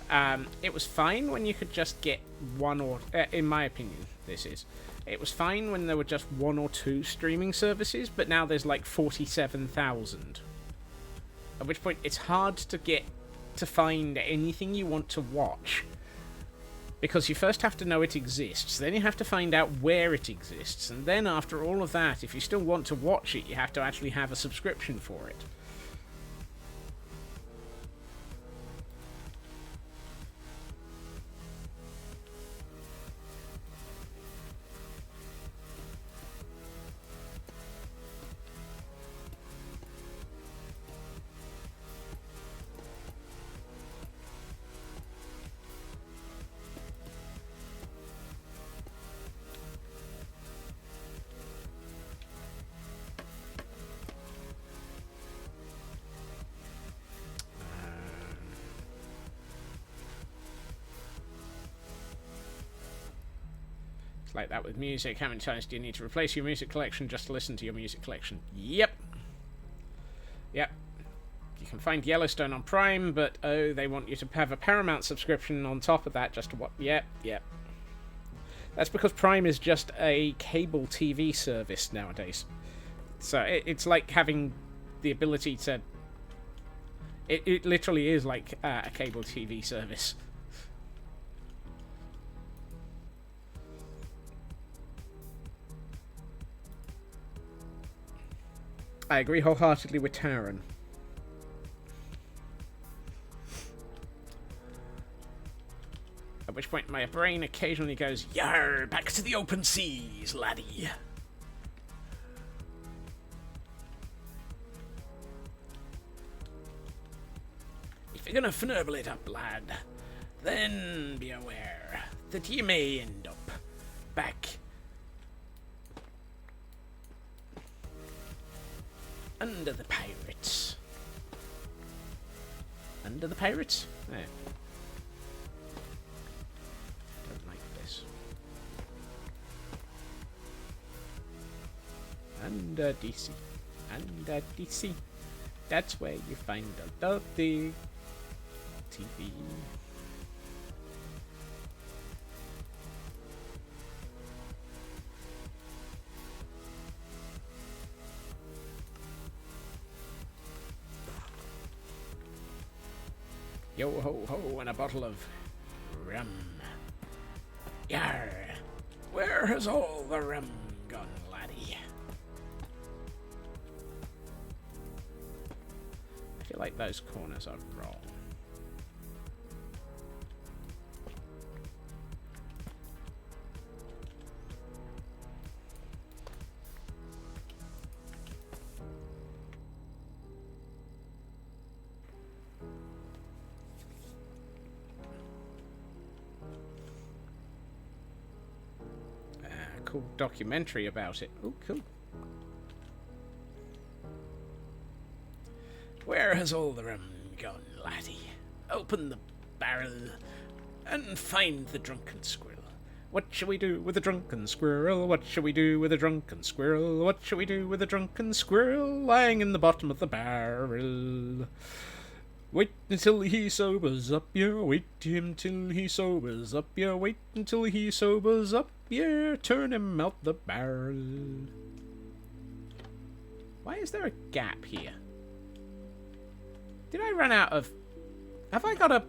[SPEAKER 1] it was fine when you could just get one or... in my opinion, this is. It was fine when there were just 1 or 2 streaming services, but now there's like 47,000. At which point, it's hard to find anything you want to watch. Because you first have to know it exists, then you have to find out where it exists, and then after all of that, if you still want to watch it, you have to actually have a subscription for it. Like that with music. How many times do you need to replace your music collection just to listen to your music collection? Yep. Yep. You can find Yellowstone on Prime, but oh, they want you to have a Paramount subscription on top of that just to what? Yep, yep. That's because Prime is just a cable TV service nowadays. So it's like having the ability to... It literally is like a cable TV service. I agree wholeheartedly with Taran. At which point my brain occasionally goes, "Yar, back to the open seas, laddie." If you're gonna fnurble it up, lad, then be aware that you may end up back. Under the pirates. Under the pirates? There. Don't like this. Under DC. Under DC. That's where you find all of the TV. Yo ho ho, and a bottle of rum. Yar! Where has all the rum gone, laddie? I feel like those corners are wrong. Cool documentary about it. Oh, cool. Where has all the rum gone, laddie? Open the barrel and find the drunken squirrel. What shall we do with a drunken squirrel? What shall we do with a drunken squirrel? What shall we do with a drunken squirrel lying in the bottom of the barrel? Wait until he sobers up, yeah. Wait him till he sobers up, yeah. Wait until he sobers up, yeah. Turn him out the barrel. Why is there a gap here? Did I run out of... Have I got a...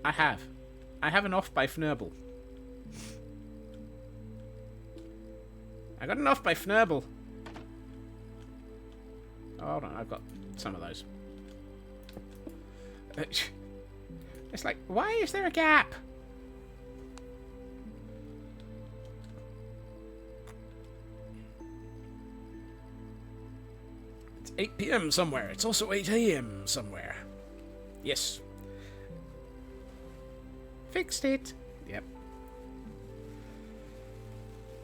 [SPEAKER 1] I have. I have an off by Fnurble. I got an off by Fnurble. Oh, hold on, I've got some of those. It's like, why is there a gap? It's 8 PM somewhere. It's also 8 AM somewhere. Yes. Fixed it. Yep.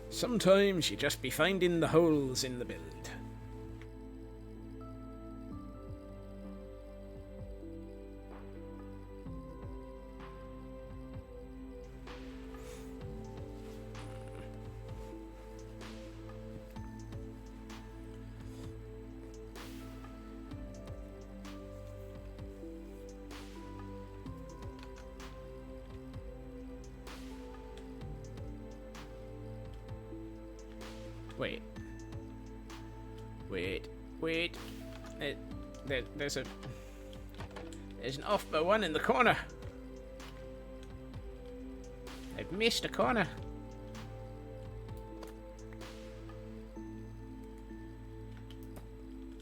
[SPEAKER 1] Sometimes you just be finding the holes in the build. Wait. There's an off by one in the corner. I've missed a corner.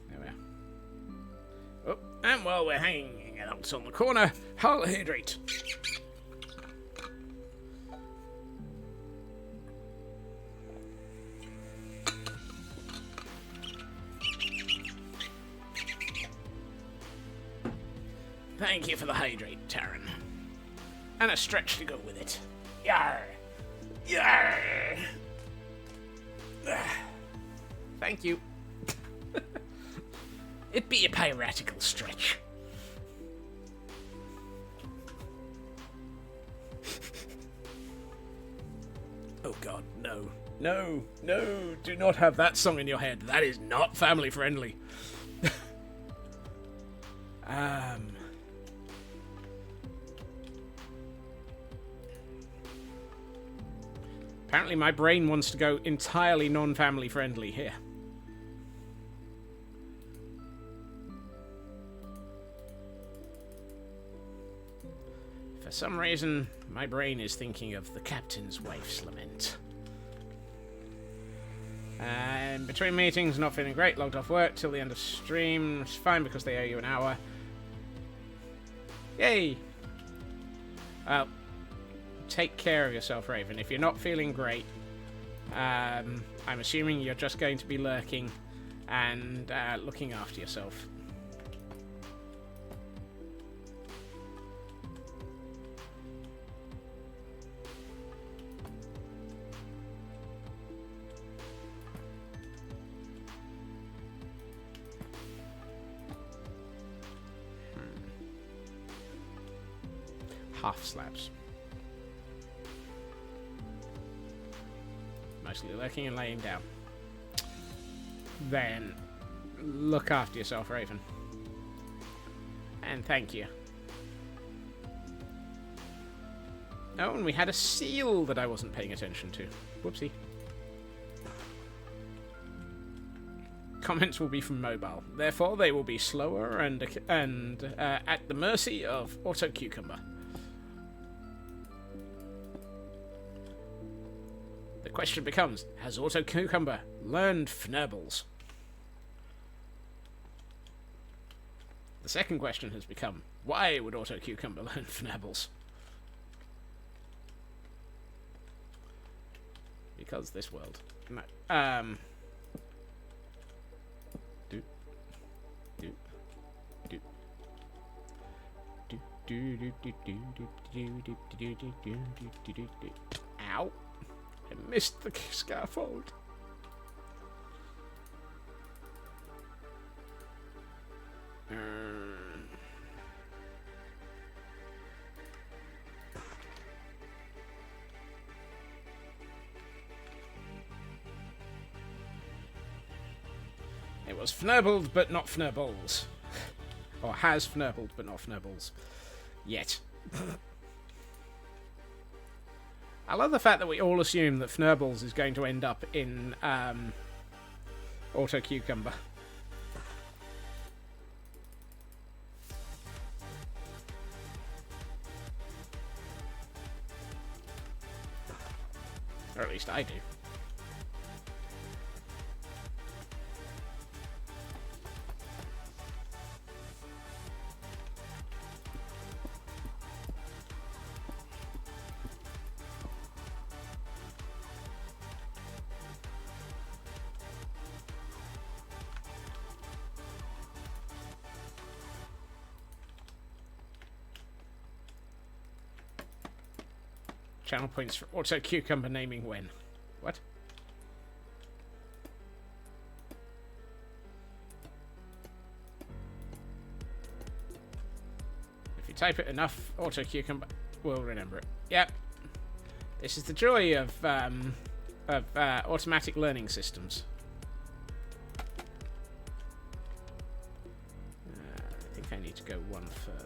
[SPEAKER 1] There we are. Oh, and while we're hanging out on the corner, I'll hydrate. Thank you for the hydrate, Taryn. And a stretch to go with it. Yarr! Yarr! Thank you. It be a piratical stretch. Oh god, no. No, no, do not have that song in your head. That is not family friendly. Apparently my brain wants to go entirely non-family friendly here. For some reason, my brain is thinking of the captain's wife's lament. And between meetings, not feeling great, logged off work till the end of stream. It's fine because they owe you an hour. Yay! Well, take care of yourself, Raven. If you're not feeling great, I'm assuming you're just going to be lurking and looking after yourself. half slabs. Mostly lurking and laying down. Then look after yourself, Raven. And thank you. Oh, and we had a seal that I wasn't paying attention to. Whoopsie. Comments will be from mobile. Therefore, they will be slower and at the mercy of Auto Cucumber. The question becomes, has Auto Cucumber learned Fnurbles? The second question has become, why would Auto Cucumber learn Fnurbles? Because this world. No. Ow. I missed the scaffold. It was Fnurbled, but not Fnurbles. Or has Fnurbled, but not Fnurbles. Yet. I love the fact that we all assume that Fnurbles is going to end up in Auto Cucumber. Or at least I do. Channel points for Auto Cucumber naming when. What? If you type it enough, Auto Cucumber will remember it. Yep. This is the joy of automatic learning systems. I think I need to go one further.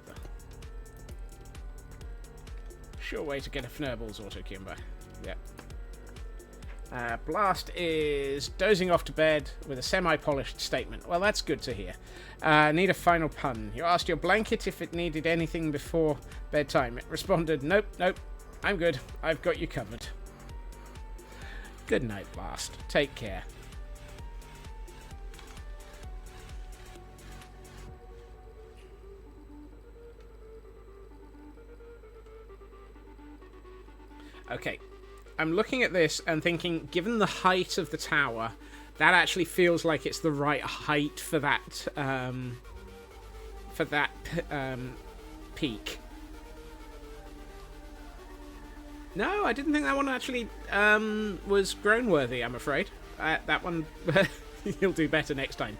[SPEAKER 1] Sure way to get a Fnurbles Auto Cucumber. Yep. Blast is dozing off to bed with a semi-polished statement. Well, that's good to hear. Need a final pun. You asked your blanket if it needed anything before bedtime. It responded, nope, nope, I'm good. I've got you covered. Good night, Blast. Take care. Okay, I'm looking at this and thinking, given the height of the tower, that actually feels like it's the right height for that peak. No, I didn't think that one actually was groan worthy, I'm afraid. That one, you'll do better next time.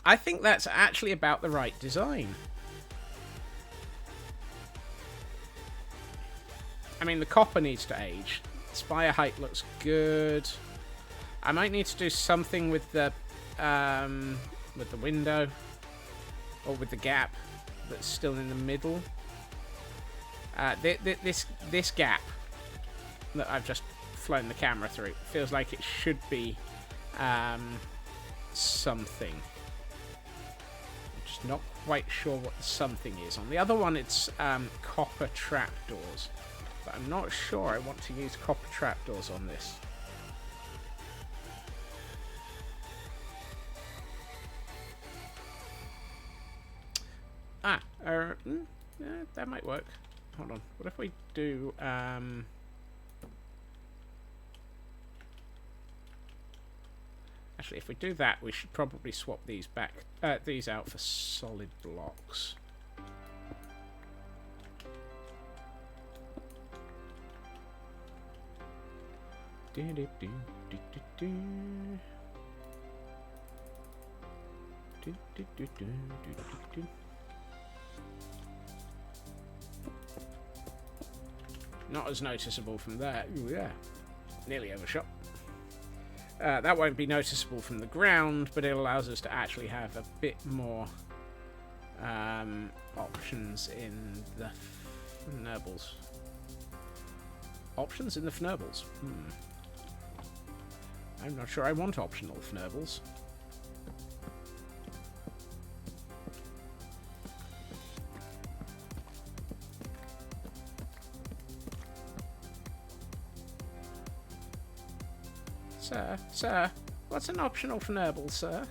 [SPEAKER 1] I think that's actually about the right design. I mean, the copper needs to age. Spire height looks good. I might need to do something with the window, or with the gap that's still in the middle. This gap that I've just flown the camera through feels like it should be something. I'm just not quite sure what the something is. On the other one, it's copper trapdoors. But I'm not sure I want to use copper trapdoors on this. That might work. Hold on. What if we do... Actually, if we do that, we should probably swap these out for solid blocks. Not as noticeable from there. Ooh, yeah. Nearly overshot. That won't be noticeable from the ground, but it allows us to actually have a bit more options in the fnurbles. Options in the fnurbles? I'm not sure I want optional fnurbles. Sir, what's an optional fnurble, sir?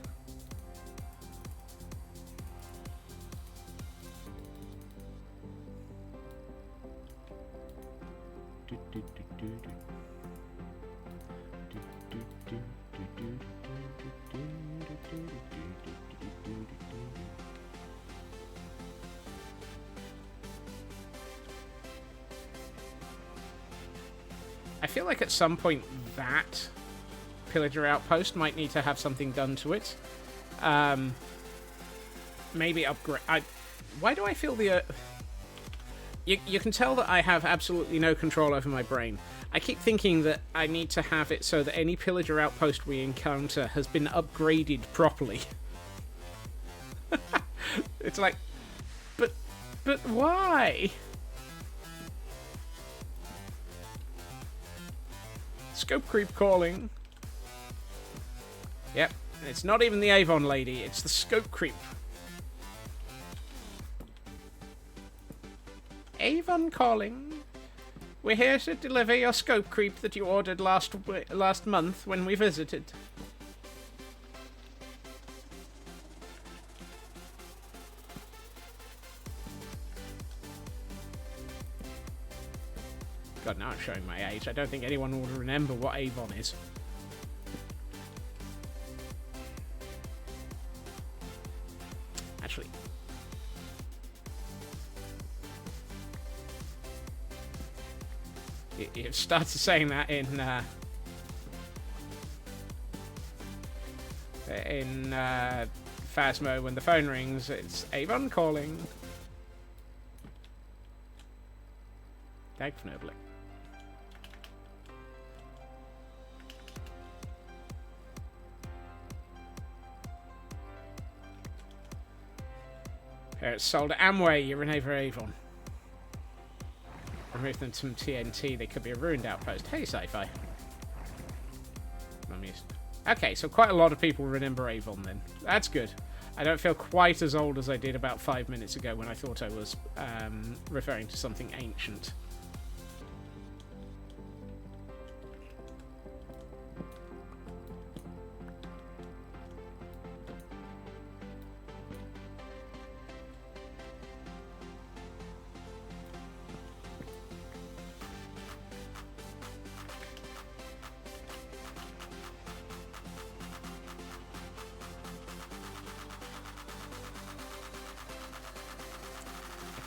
[SPEAKER 1] I feel like at some point that pillager outpost might need to have something done to it. Maybe upgrade. Why do I feel the... You can tell that I have absolutely no control over my brain. I keep thinking that I need to have it so that any pillager outpost we encounter has been upgraded properly. It's like... But why? Scope creep calling. Yep, it's not even the Avon lady, it's the scope creep. Avon calling. We're here to deliver your scope creep that you ordered last month when we visited. God, now I'm showing my age. I don't think anyone will remember what Avon is. Actually, it started saying that in Phasmo when the phone rings. It's Avon calling. Definitely. It's sold at Amway. You're in over Avon. Remove them from TNT. They could be a ruined outpost. Hey, sci-fi. Okay, so quite a lot of people remember Avon then. That's good. I don't feel quite as old as I did about 5 minutes ago when I thought I was referring to something ancient.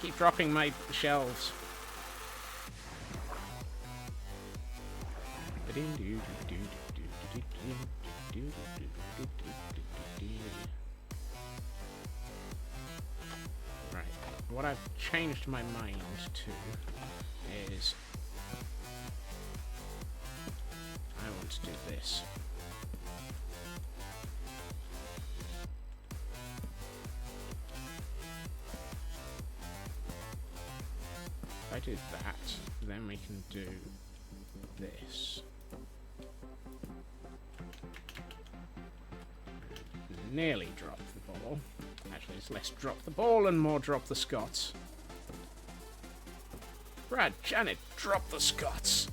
[SPEAKER 1] Keep dropping my shelves. Right. What I've changed my mind to is I want to do this. If I do that, then we can do this. Nearly drop the ball. Actually, it's less drop the ball and more drop the Scots. Brad, Janet, drop the Scots.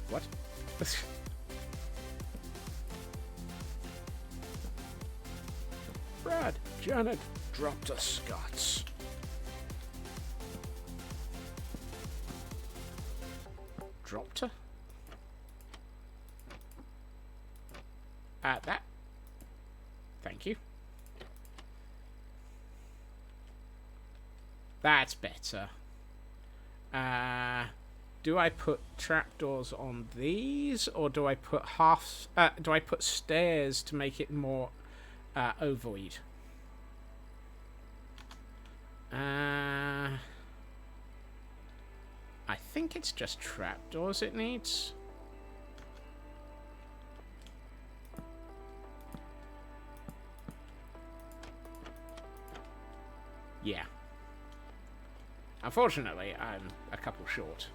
[SPEAKER 1] What? Brad, Janet, drop the Scots. Dropped her? That. Thank you. That's better. Do I put trapdoors on these, or do I put do I put stairs to make it more ovoid? I think it's just trapdoors it needs. Yeah. Unfortunately, I'm a couple short.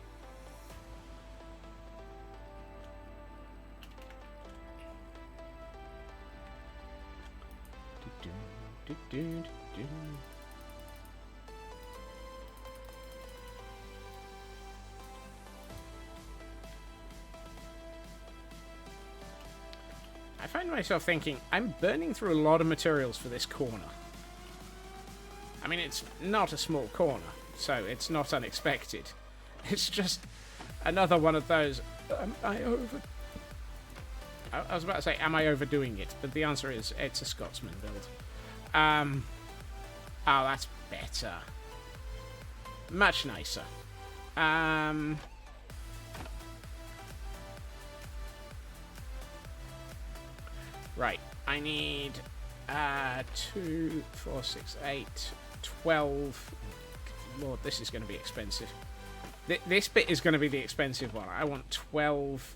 [SPEAKER 1] I find myself thinking, I'm burning through a lot of materials for this corner. I mean, it's not a small corner, so it's not unexpected. It's just another one of those, I was about to say, am I overdoing it? But the answer is, it's a Scotsman build. Oh, that's better. Much nicer. Right, I need 2, 4, 6, 8, 12. Lord, this is going to be expensive. This bit is going to be the expensive one. I want 12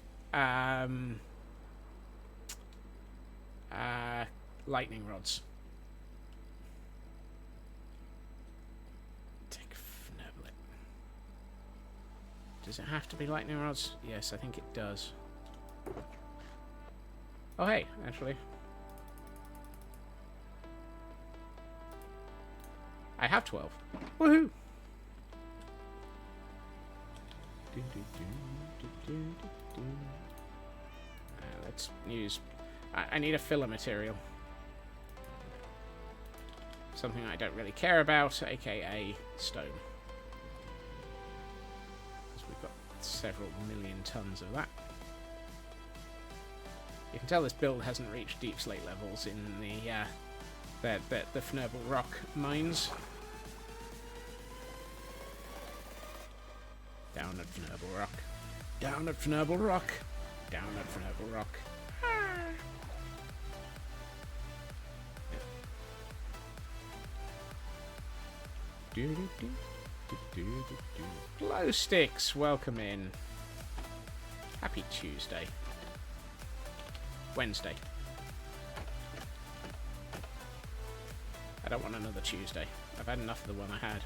[SPEAKER 1] lightning rods. Does it have to be lightning rods? Yes, I think it does. Oh, hey, actually. I have 12. Woohoo! Let's use... I need a filler material. Something I don't really care about, aka stone. Because we've got several million tons of that. You can tell this build hasn't reached deep slate levels in the Fnurble Rock mines. Down at Fnurble Rock. Down at Fnurble Rock. Down at Fnurble Rock. Glow sticks, welcome in. Happy Tuesday. Wednesday. I don't want another Tuesday. I've had enough of the one I had.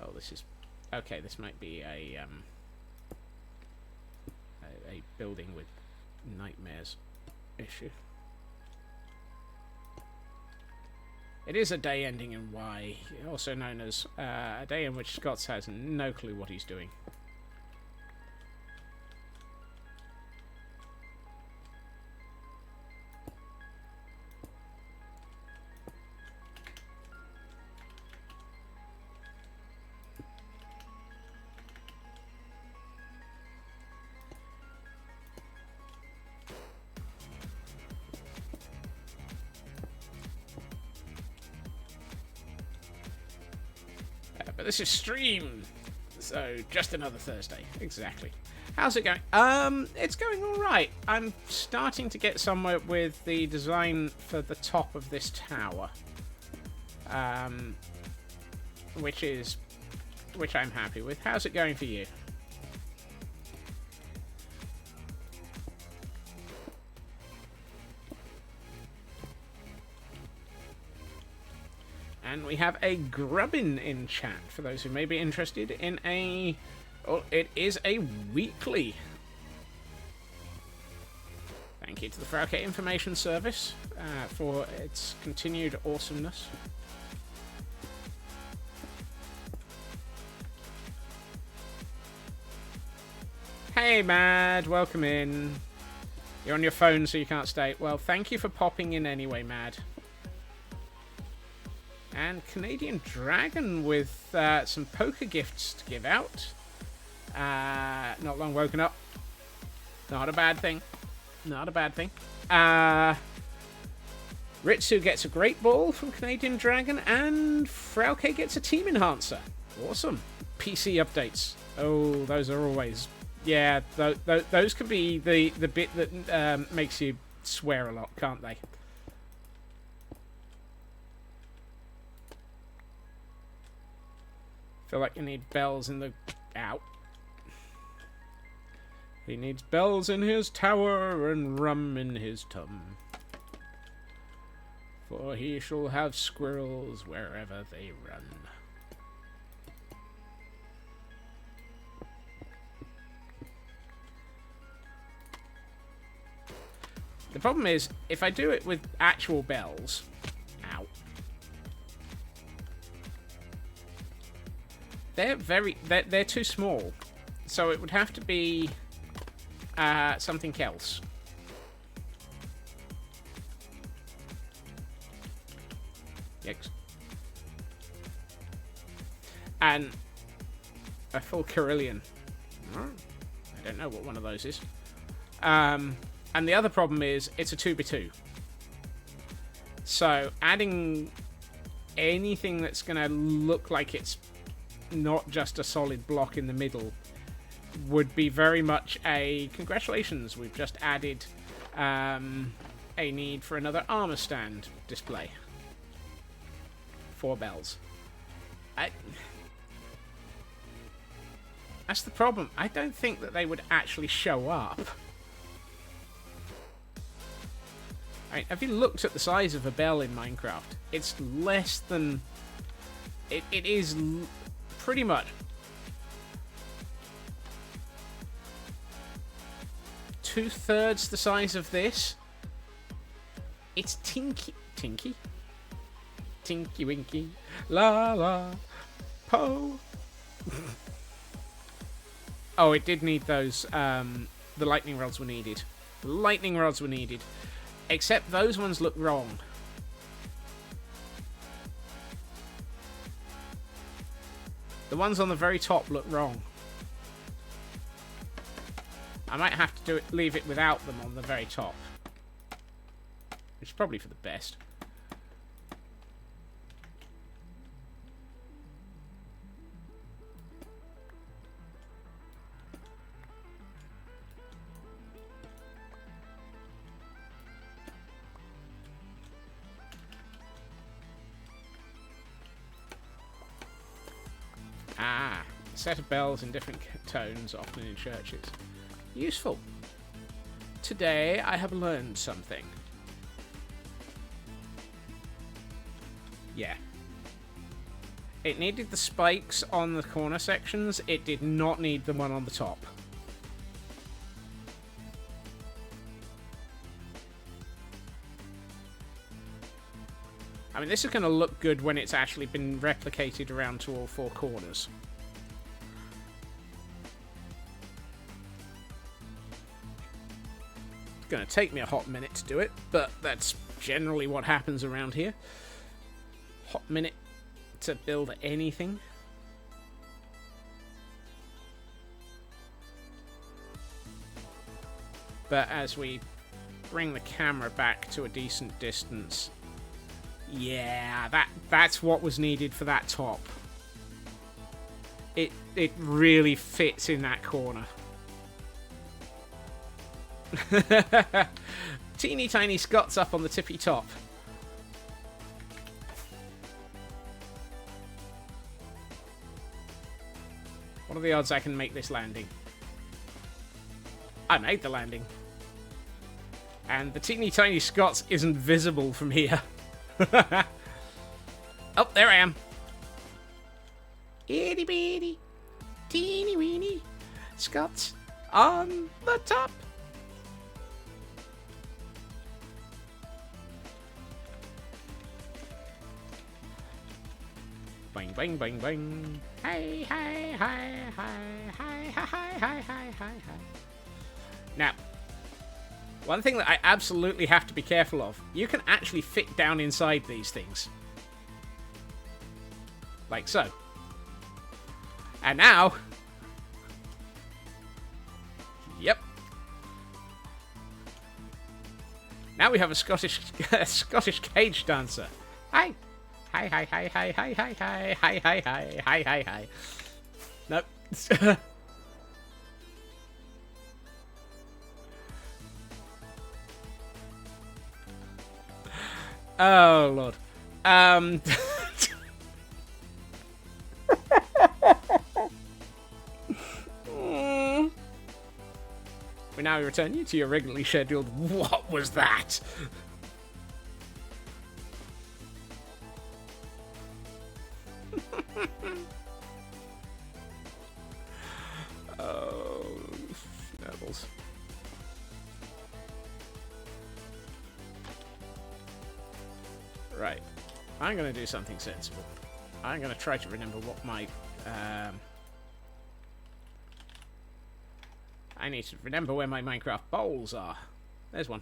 [SPEAKER 1] Oh, this is... Okay, this might be a building with nightmares issue. It is a day ending in Y, also known as a day in which Scots has no clue what he's doing. But this is stream, so just another Thursday. Exactly. How's it going? It's going all right. I'm starting to get somewhere with the design for the top of this tower, which I'm happy with. How's it going for you? And we have a Grubbin in chat, for those who may be interested in a... Oh, it is a weekly. Thank you to the Frauke Information Service for its continued awesomeness. Hey, Mad, welcome in. You're on your phone, so you can't stay. Well, thank you for popping in anyway, Mad. And Canadian Dragon with some poker gifts to give out. Not long woken up. Not a bad thing. Not a bad thing. Ritsu gets a great ball from Canadian Dragon, and Frauke gets a team enhancer. Awesome. PC updates. Oh, those are always... Yeah, those can be the bit that makes you swear a lot, can't they? Feel like you need bells in the... Ow. He needs bells in his tower and rum in his tum. For he shall have squirrels wherever they run. The problem is, if I do it with actual bells... Ow. They're too small. So it would have to be something else. Yikes. And a full carillon. I don't know what one of those is. And the other problem is it's a 2x2. So adding anything that's going to look like it's not just a solid block in the middle would be very much a congratulations, we've just added a need for another armor stand display. 4 bells. That's the problem. I don't think that they would actually show up. I mean, have you looked at the size of a bell in Minecraft? It's less than... It is pretty much 2/3 the size of this. It's tinky winky, la la, po. Oh, it did need those. The lightning rods were needed. The lightning rods were needed. Except those ones look wrong. The ones on the very top look wrong. I might have to leave it without them on the very top. Which is probably for the best. Ah, a set of bells in different tones, often in churches. Useful. Today I have learned something. Yeah. It needed the spikes on the corner sections. It did not need the one on the top. I mean, this is going to look good when it's actually been replicated around to all 4 corners. It's going to take me a hot minute to do it, but that's generally what happens around here. Hot minute to build anything. But as we bring the camera back to a decent distance... Yeah, that's what was needed for that top. It really fits in that corner. Teeny tiny Scots up on the tippy top. What are the odds I can make this landing? I made the landing. And the teeny tiny Scots isn't visible from here. Oh, there I am. Itty bitty, teeny weeny Scots on the top. Bang, bang, bang, bang. Hi, hi, hi, hi, hi, hi, hi, hi, hi, hi. Now, one thing that I absolutely have to be careful of, you can actually fit down inside these things. Like so. And now... Yep. Now we have a Scottish cage dancer. Hi. Hi, hi, hi, hi, hi, hi, hi, hi, hi, hi, hi, hi, hi. Nope. Oh, Lord. We now return you to your regularly scheduled. What was that? Oh, Neville's. Right. I'm going to do something sensible. I'm going to try to remember what my... I need to remember where my Minecraft bowls are. There's one.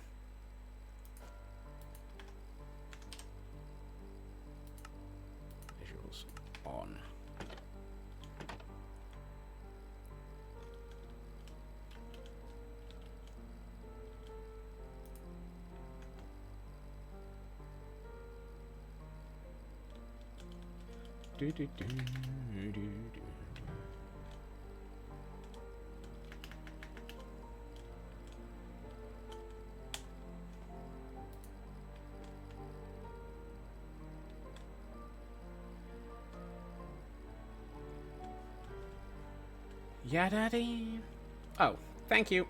[SPEAKER 1] Visuals on. Do, do, do, do, do. Yeah, Daddy. Oh, thank you.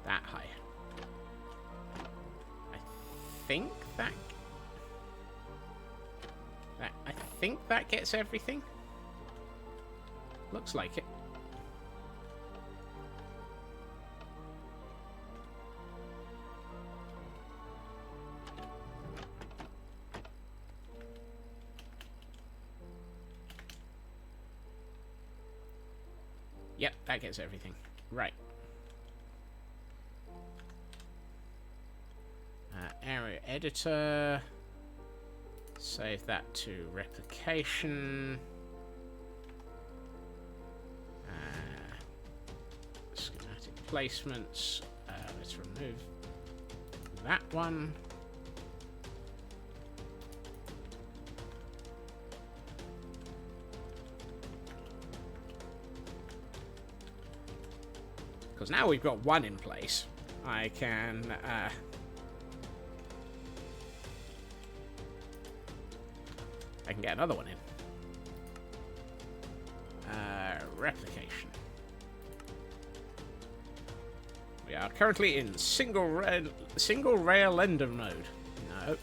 [SPEAKER 1] That high. I think that... I think that gets everything. Looks like it. Yep, that gets everything. Right. Area editor. Save that to replication. Schematic placements. Let's remove that one. Because now we've got one in place, I can... I can get another one in. Replication. We are currently in single rail render mode. No.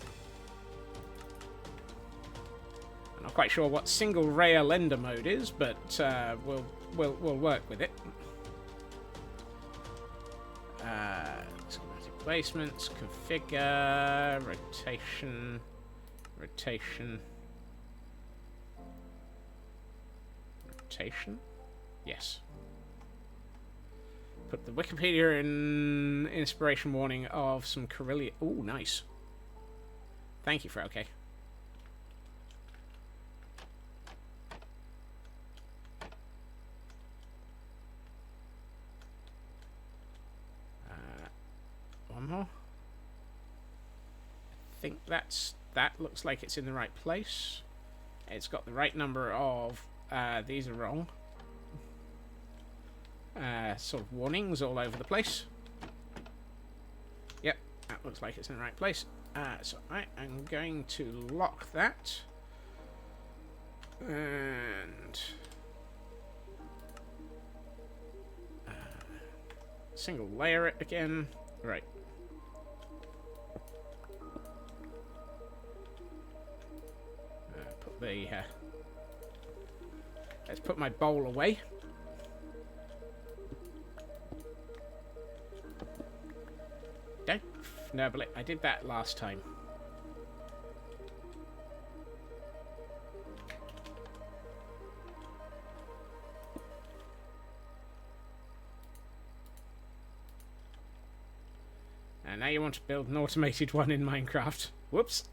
[SPEAKER 1] I'm not quite sure what single rail render mode is, but we'll work with it. Schematic placements, configure, rotation. Yes. Put the Wikipedia in inspiration warning of some Corellia. Ooh, nice. Thank you, Frauke. One more. I think that looks like it's in the right place. It's got the right number of... these are wrong. Sort of warnings all over the place. Yep, that looks like it's in the right place. So I am going to lock that. And... single layer it again. Right. Put the... let's put my bowl away. Don't nibble it. I did that last time. And now you want to build an automated one in Minecraft. Whoops.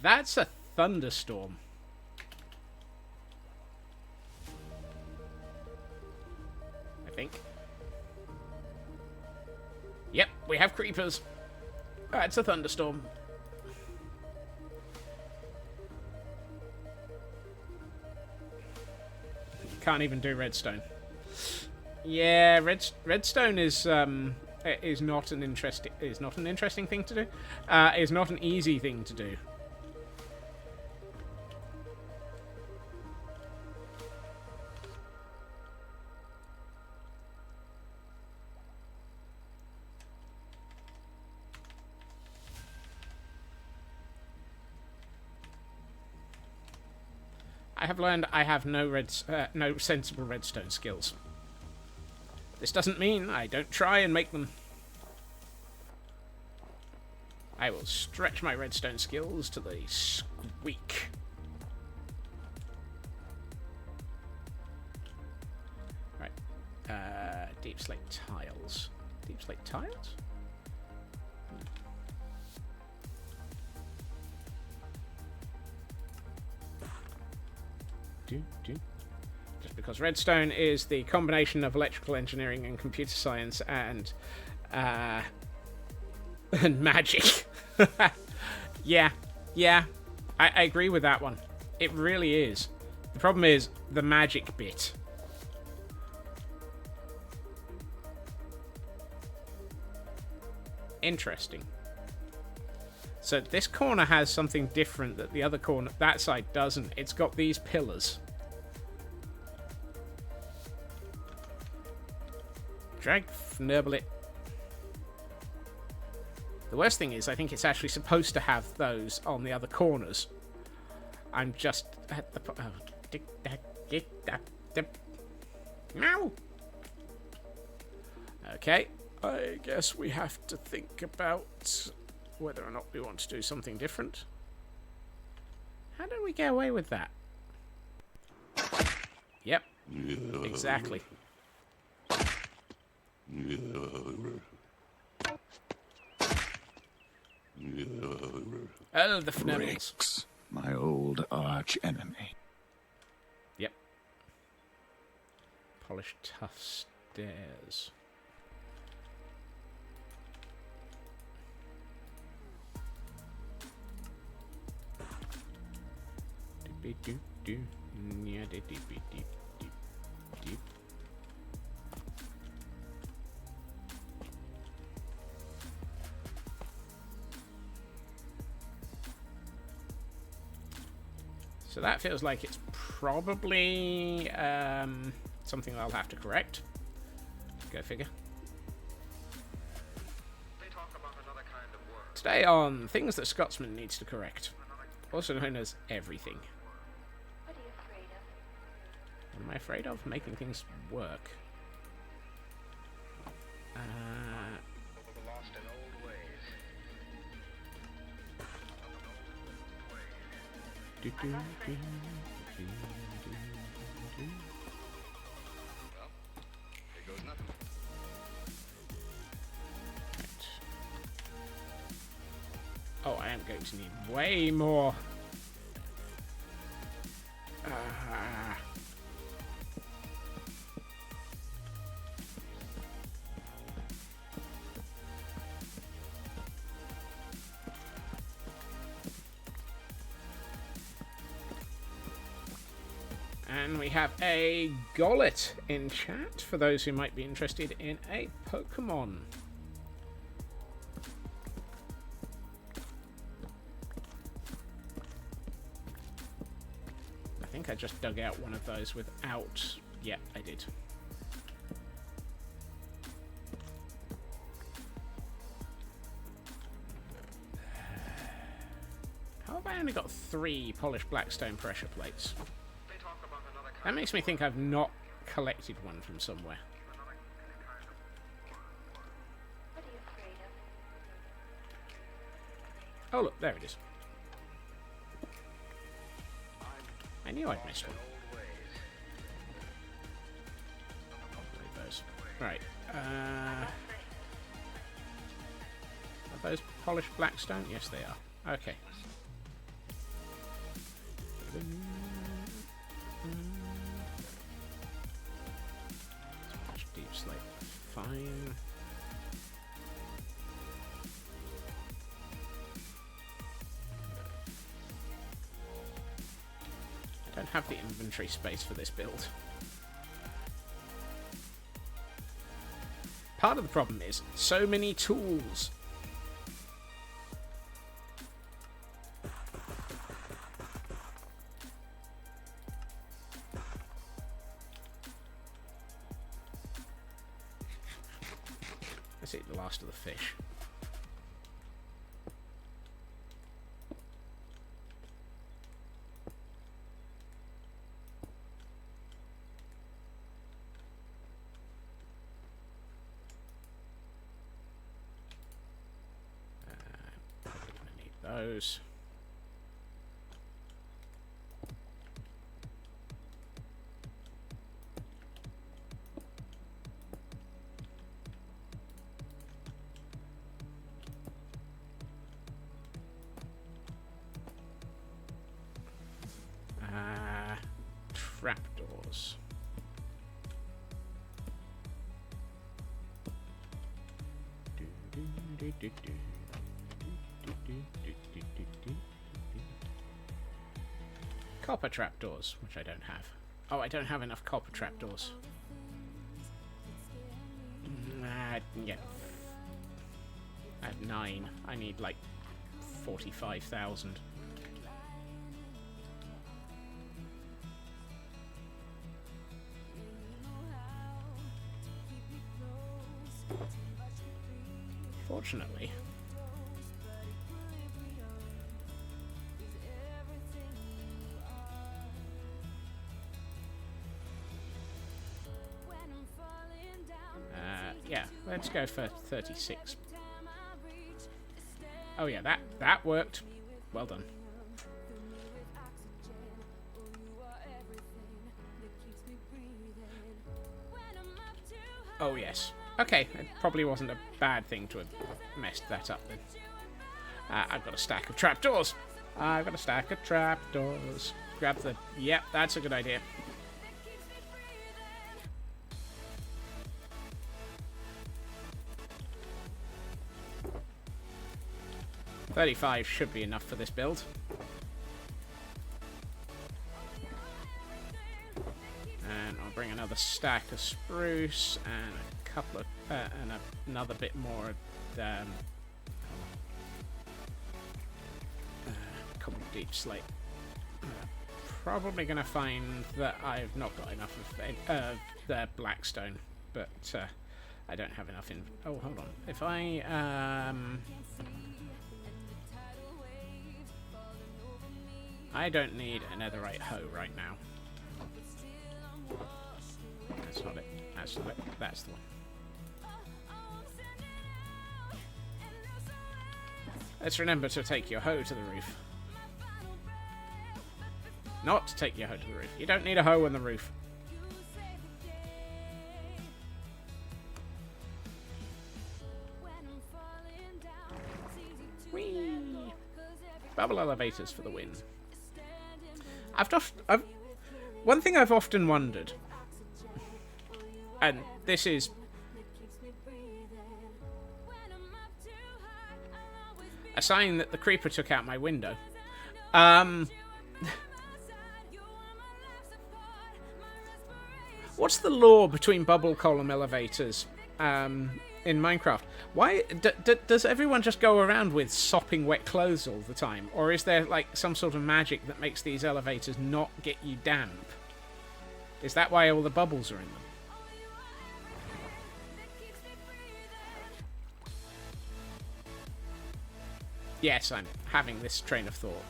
[SPEAKER 1] That's a thunderstorm. I think. Yep, we have creepers. It's a thunderstorm. Can't even do redstone. Yeah, redstone is not an interesting thing to do. Is not an easy thing to do. I have learned I have no sensible redstone skills. This doesn't mean I don't try and make them. I will stretch my redstone skills to the squeak. Right. Deep slate tiles. Deep slate tiles? Just because redstone is the combination of electrical engineering and computer science and magic. yeah, I agree with that one. It really is. The problem is the magic bit. Interesting. So this corner has something different that the other corner, that side, doesn't. It's got these pillars. Drag, fnurble it. The worst thing is, I think it's actually supposed to have those on the other corners. I'm just at the... Meow! Okay, I guess we have to think about whether or not we want to do something different. How did we get away with that? Yep, exactly. Oh, the fnurbles.
[SPEAKER 3] My old arch enemy.
[SPEAKER 1] Yep. Polished tough stairs. So that feels like it's probably something I'll have to correct. Go figure. Today on things that Scotsman needs to correct, also known as everything.
[SPEAKER 2] What are you afraid of?
[SPEAKER 1] What am I afraid of? Making things work. Oh, I am going to need way more. And we have a Gollet in chat for those who might be interested in a Pokemon. I think I just dug out one of those without... Yeah, I did. How have I only got 3 polished blackstone pressure plates? That makes me think I've not collected one from somewhere.
[SPEAKER 2] What are you afraid of?
[SPEAKER 1] Oh look, there it is. I knew I'd missed one. Leave those. Right. Are those polished blackstone? Yes, they are. Okay. Deep slate. Fine. I don't have the inventory space for this build. Part of the problem is so many tools. Let's eat the last of the fish. Those. Trapdoors. Copper trapdoors, which I don't have. Oh, I don't have enough copper trapdoors. Yeah. I have 9. I need like 45,000. Fortunately. Yeah, let's go for 36. Oh yeah, that worked. Well done. Oh yes. Okay, it probably wasn't a bad thing to have messed that up then. I've got a stack of trapdoors. I've got a stack of trapdoors. Grab the... Yep, that's a good idea. $35 should be enough for this build. And I'll bring another stack of spruce and a couple of another bit more cobble deep slate. Probably going to find that I've not got enough of the blackstone, but I don't have enough in. Oh, hold on. If I don't need a netherite hoe right now. That's not it. That's not it. That's the one. Let's remember to take your hoe to the roof. Not to take your hoe to the roof. You don't need a hoe on the roof. Whee! Bubble elevators for the win. One thing I've often wondered, and this is a sign that the creeper took out my window. What's the law between bubble column elevators in Minecraft? Why does everyone just go around with sopping wet clothes all the time? Or is there like some sort of magic that makes these elevators not get you damp? Is that why all the bubbles are in them? Yes, I'm having this train of thought.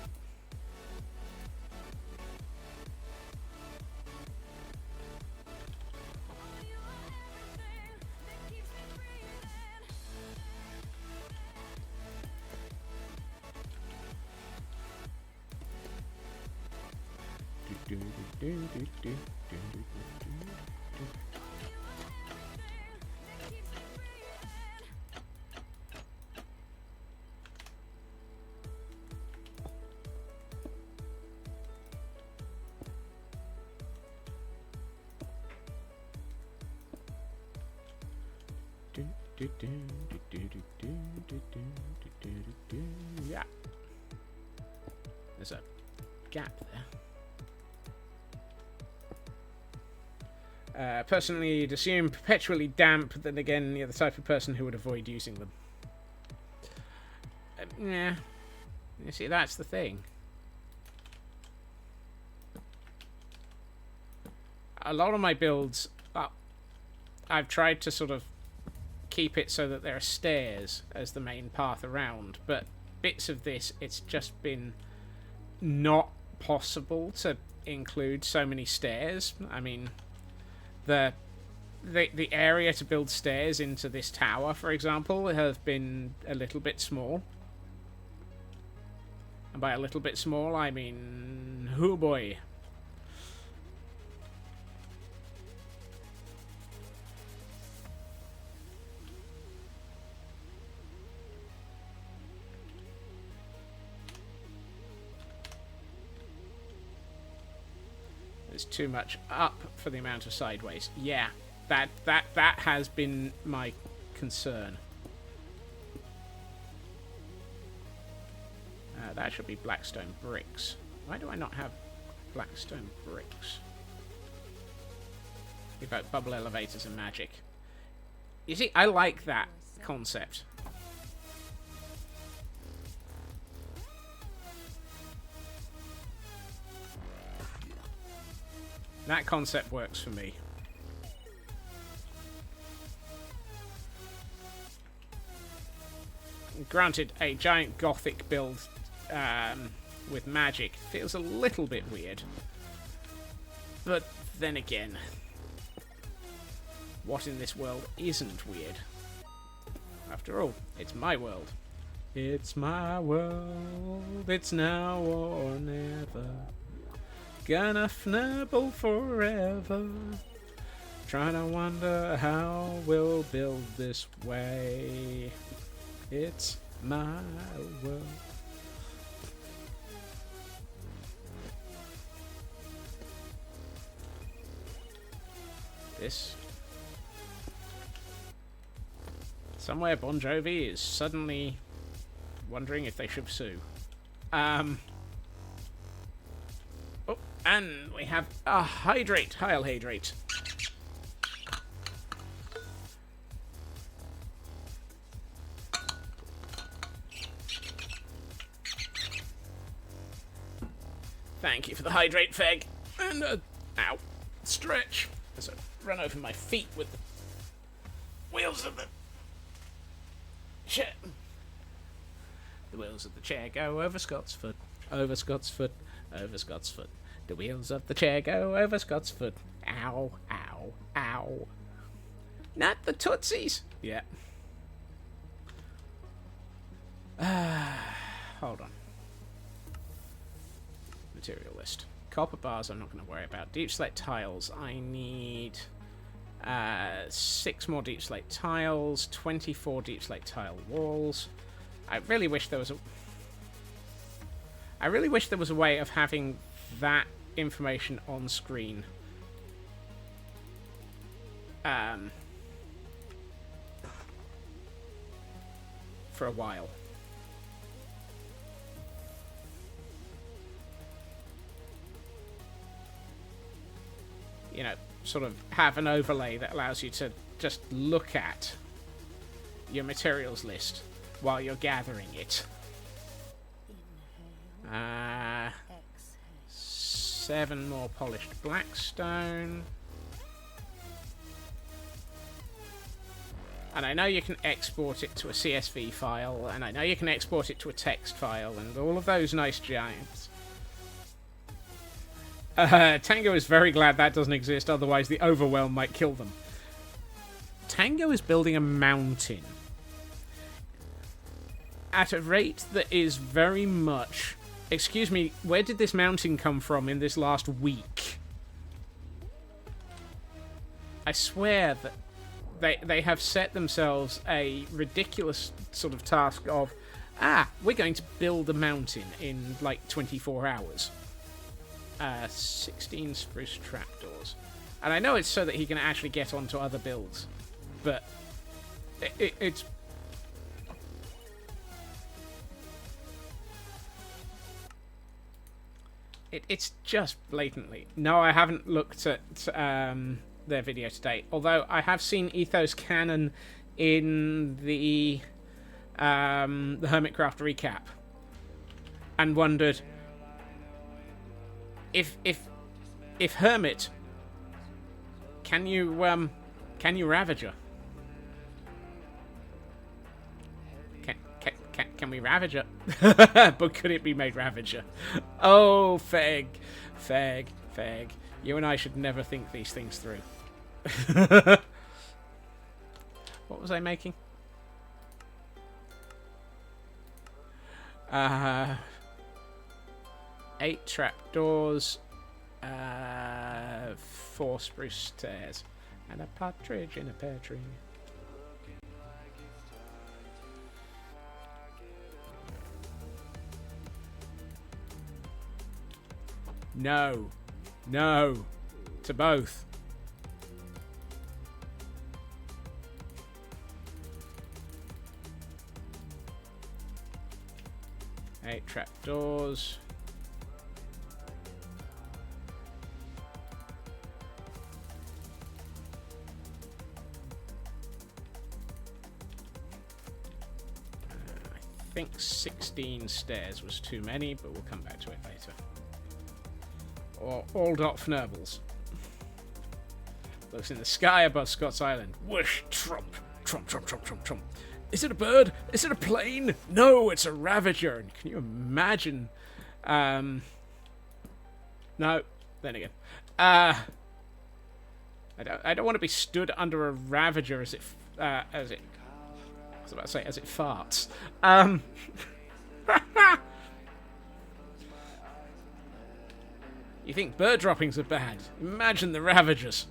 [SPEAKER 1] Yeah. There's a gap there. Personally, you'd assume perpetually damp, then again, you're the type of person who would avoid using them. Yeah. You see, that's the thing. A lot of my builds, I've tried to sort of keep it so that there are stairs as the main path around, but bits of this, it's just been not possible to include so many stairs. I mean, the area to build stairs into this tower, for example, has been a little bit small. And by a little bit small, I mean, oh boy. There's too much up for the amount of sideways. Yeah, that has been my concern. That should be blackstone bricks. Why do I not have blackstone bricks? Evoke bubble elevators and magic. You see, I like that concept. That concept works for me. Granted, a giant gothic build with magic feels a little bit weird. But then again, what in this world isn't weird? After all, it's my world. It's my world, it's now or never. Gonna fnibble forever. Trying to wonder how we'll build this way. It's my world. This. Somewhere Bon Jovi is suddenly wondering if they should sue. Oh, and we have a hydrate. Heil hydrate. Thank you for the hydrate, Feg. And ow, stretch. As I run over my feet with the wheels of the chair. The wheels of the chair go over Scott's foot, over Scott's foot, over Scott's foot. The wheels of the chair go over Scott's foot. Ow, ow, ow. Not the Tootsies. Yeah. Hold on. Material list. Copper bars I'm not going to worry about. Deep slate tiles. I need 6 more deep slate tiles. 24 deep slate tile walls. I really wish there was a way of having that information on screen. For a while. You know, sort of have an overlay that allows you to just look at your materials list while you're gathering it. 7 more polished blackstone. And I know you can export it to a CSV file, and I know you can export it to a text file, and all of those nice giants. Tango is very glad that doesn't exist, otherwise the overwhelm might kill them. Tango is building a mountain at a rate that is very much... Excuse me, where did this mountain come from in this last week? I swear that they have set themselves a ridiculous sort of task of, we're going to build a mountain in like 24 hours. 16 spruce trapdoors. And I know it's so that he can actually get onto other builds, but it's... It's just blatantly... No, I haven't looked at their video today. Although I have seen Ethos Cannon in the Hermitcraft recap, and wondered if Hermit, can you Ravager? Can we Ravager? But could it be made Ravager? Oh, Feg. You and I should never think these things through. What was I making? 8 trapdoors, 4 spruce stairs, and a partridge in a pear tree. No to both. Eight trapdoors. I think 16 stairs was too many, but we'll come back to it later. Or all dot fnurbles. Looks in the sky above Scott's Island. Whoosh! Trump! Trump, trump, trump, trump, trump. Is it a bird? Is it a plane? No, it's a Ravager. And can you imagine? No. Then again. I don't want to be stood under a Ravager as it I was about to say, as it farts. You think bird droppings are bad? Imagine the Ravagers.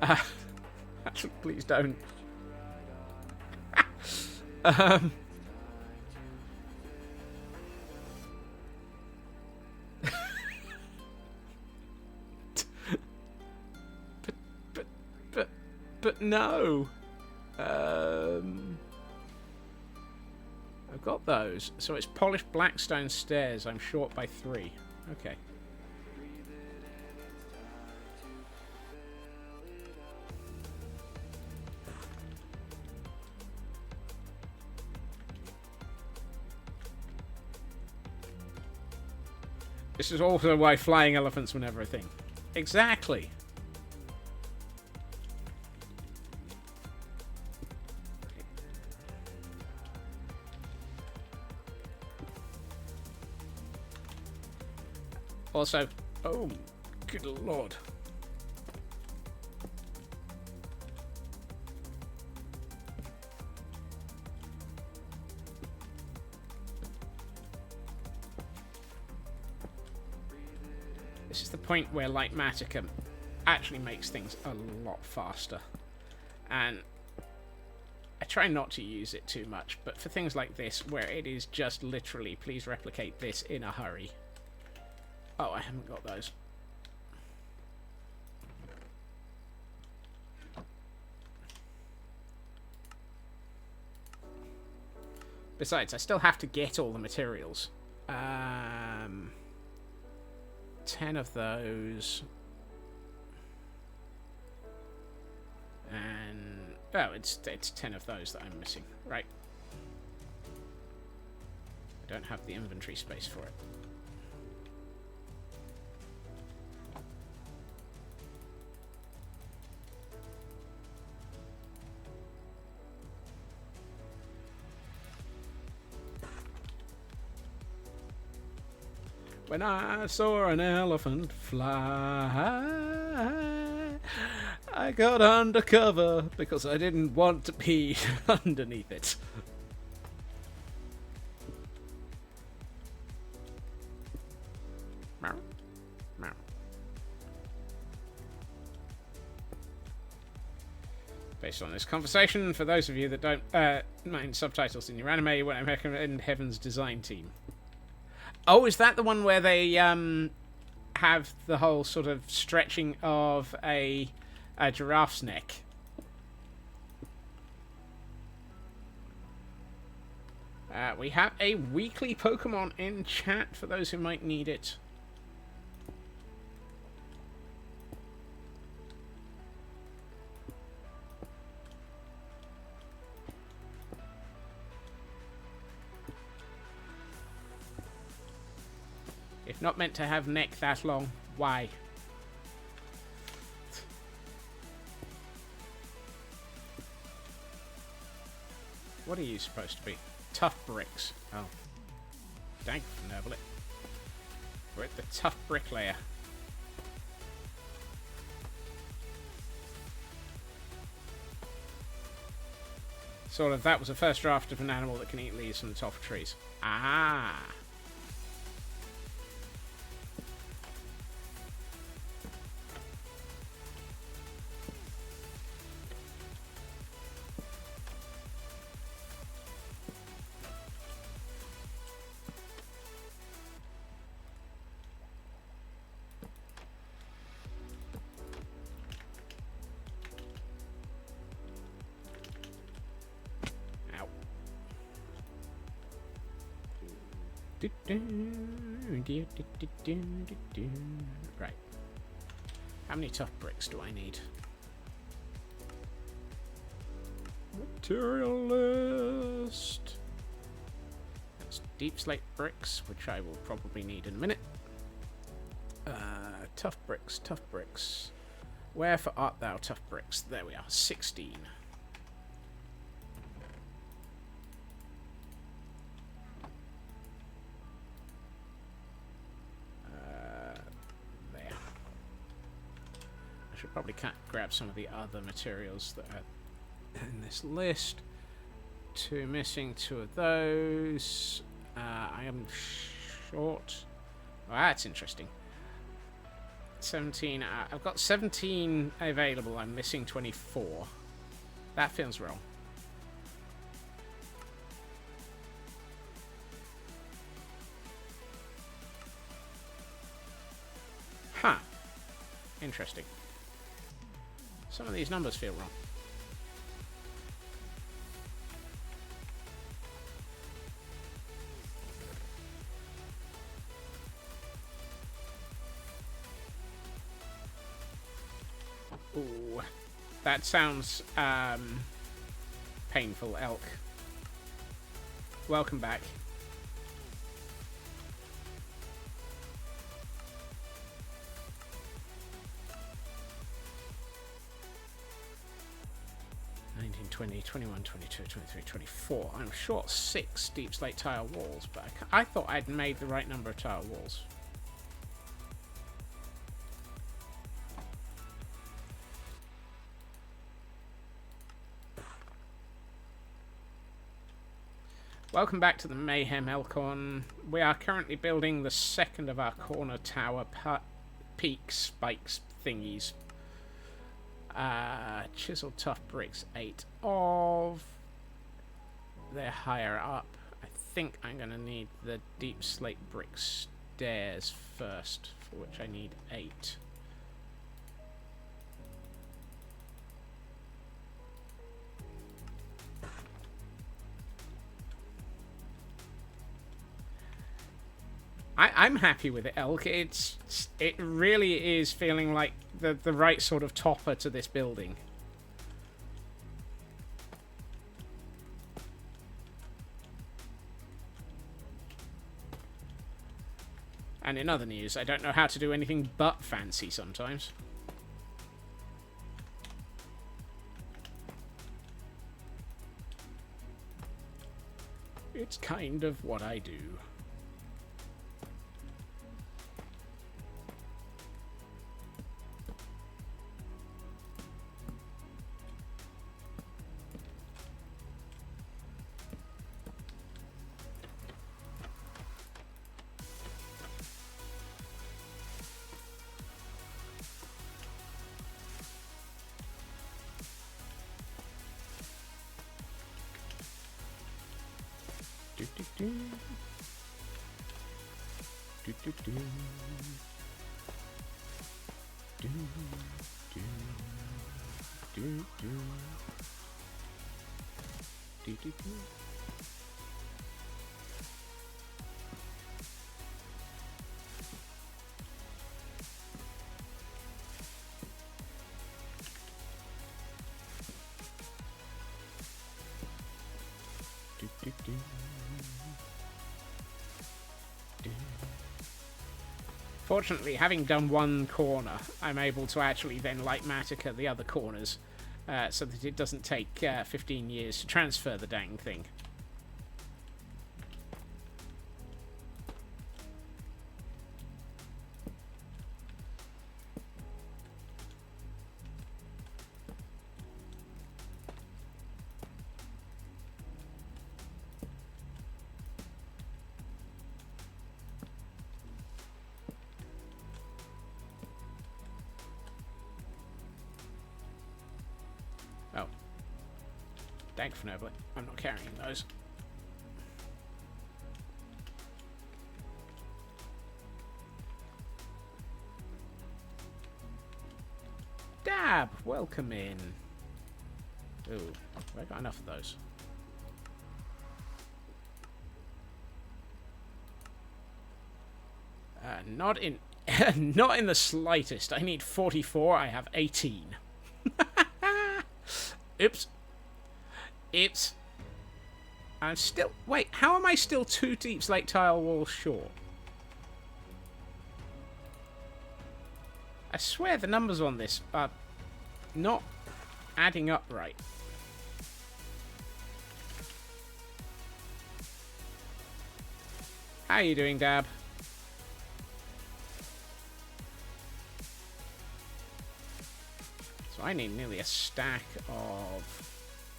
[SPEAKER 1] Actually, please don't. But no. I've got those. So it's polished blackstone stairs. I'm short by 3. Okay. This is also why flying elephants were never a thing. Exactly. Also, oh, good lord. This is the point where Lightmatica actually makes things a lot faster. And I try not to use it too much, but for things like this, where it is just literally, please replicate this in a hurry. Oh, I haven't got those. Besides, I still have to get all the materials. 10 of those. And... oh, it's 10 of those that I'm missing. Right. I don't have the inventory space for it. When I saw an elephant fly, I got undercover because I didn't want to be underneath it. Meow. Meow. Based on this conversation, for those of you that don't mind subtitles in your anime, when I recommend Heaven's Design Team. Oh, is that the one where they have the whole sort of stretching of a giraffe's neck? We have a weekly Pokemon in chat for those who might need it. If not meant to have neck that long, why? What are you supposed to be? Tough bricks. Oh. Dang, nerble it. We're at the tough bricklayer. Sort of, that was a first draft of an animal that can eat leaves from the top of trees. Ah. Right. How many tough bricks do I need? Material list. That's deep slate bricks, which I will probably need in a minute. Tough bricks, tough bricks. Wherefore art thou, tough bricks? There we are, 16. Probably can't grab some of the other materials that are in this list. 2 missing, 2 of those. I am short. Well, that's interesting. 17. I've got 17 available. I'm missing 24. That feels wrong. Huh. Interesting. Some of these numbers feel wrong. Ooh, that sounds painful, elk. Welcome back. 20, 21, 22, 23, 24. I'm short 6 deep slate tile walls, but I thought I'd made the right number of tile walls. Welcome back to the Mayhem Elkhorn. We are currently building the second of our corner tower peak spikes thingies. Chiseled tough bricks, 8 of. They're higher up. I think I'm going to need the deep slate brick stairs first, for which I need 8. I'm happy with it, Elk. It really is feeling like the right sort of topper to this building. And in other news, I don't know how to do anything but fancy sometimes. It's kind of what I do. Fortunately, having done one corner, I'm able to actually then Lightmatica the other corners, so that it doesn't take 15 years to transfer the dang thing. Oh. Thank for nobly. I'm not carrying those. Dab! Welcome in. Ooh, I got enough of those. Not in not in the slightest. I need 44. I have 18. Oops. Oops. I'm still... Wait, how am I still 2 deep slate tile walls short? I swear the numbers on this are not adding up right. How are you doing, Dab? So I need nearly a stack of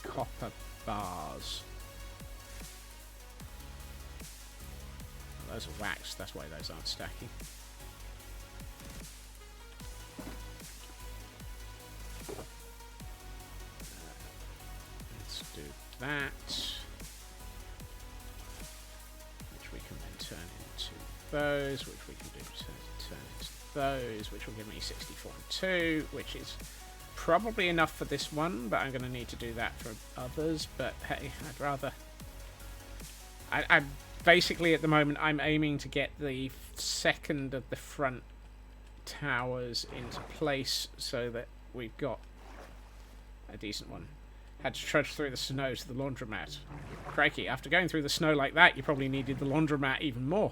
[SPEAKER 1] copper bars. Oh, those are waxed, that's why those aren't stacking. Let's do that. Which we can then turn into those, which we can do turn into those, which will give me 64 and 2, which is probably enough for this one, but I'm going to need to do that for others. But hey, I'd rather... I'm basically, at the moment, I'm aiming to get the second of the front towers into place so that we've got a decent one. Had to trudge through the snow to the laundromat. Crikey, after going through the snow like that, you probably needed the laundromat even more.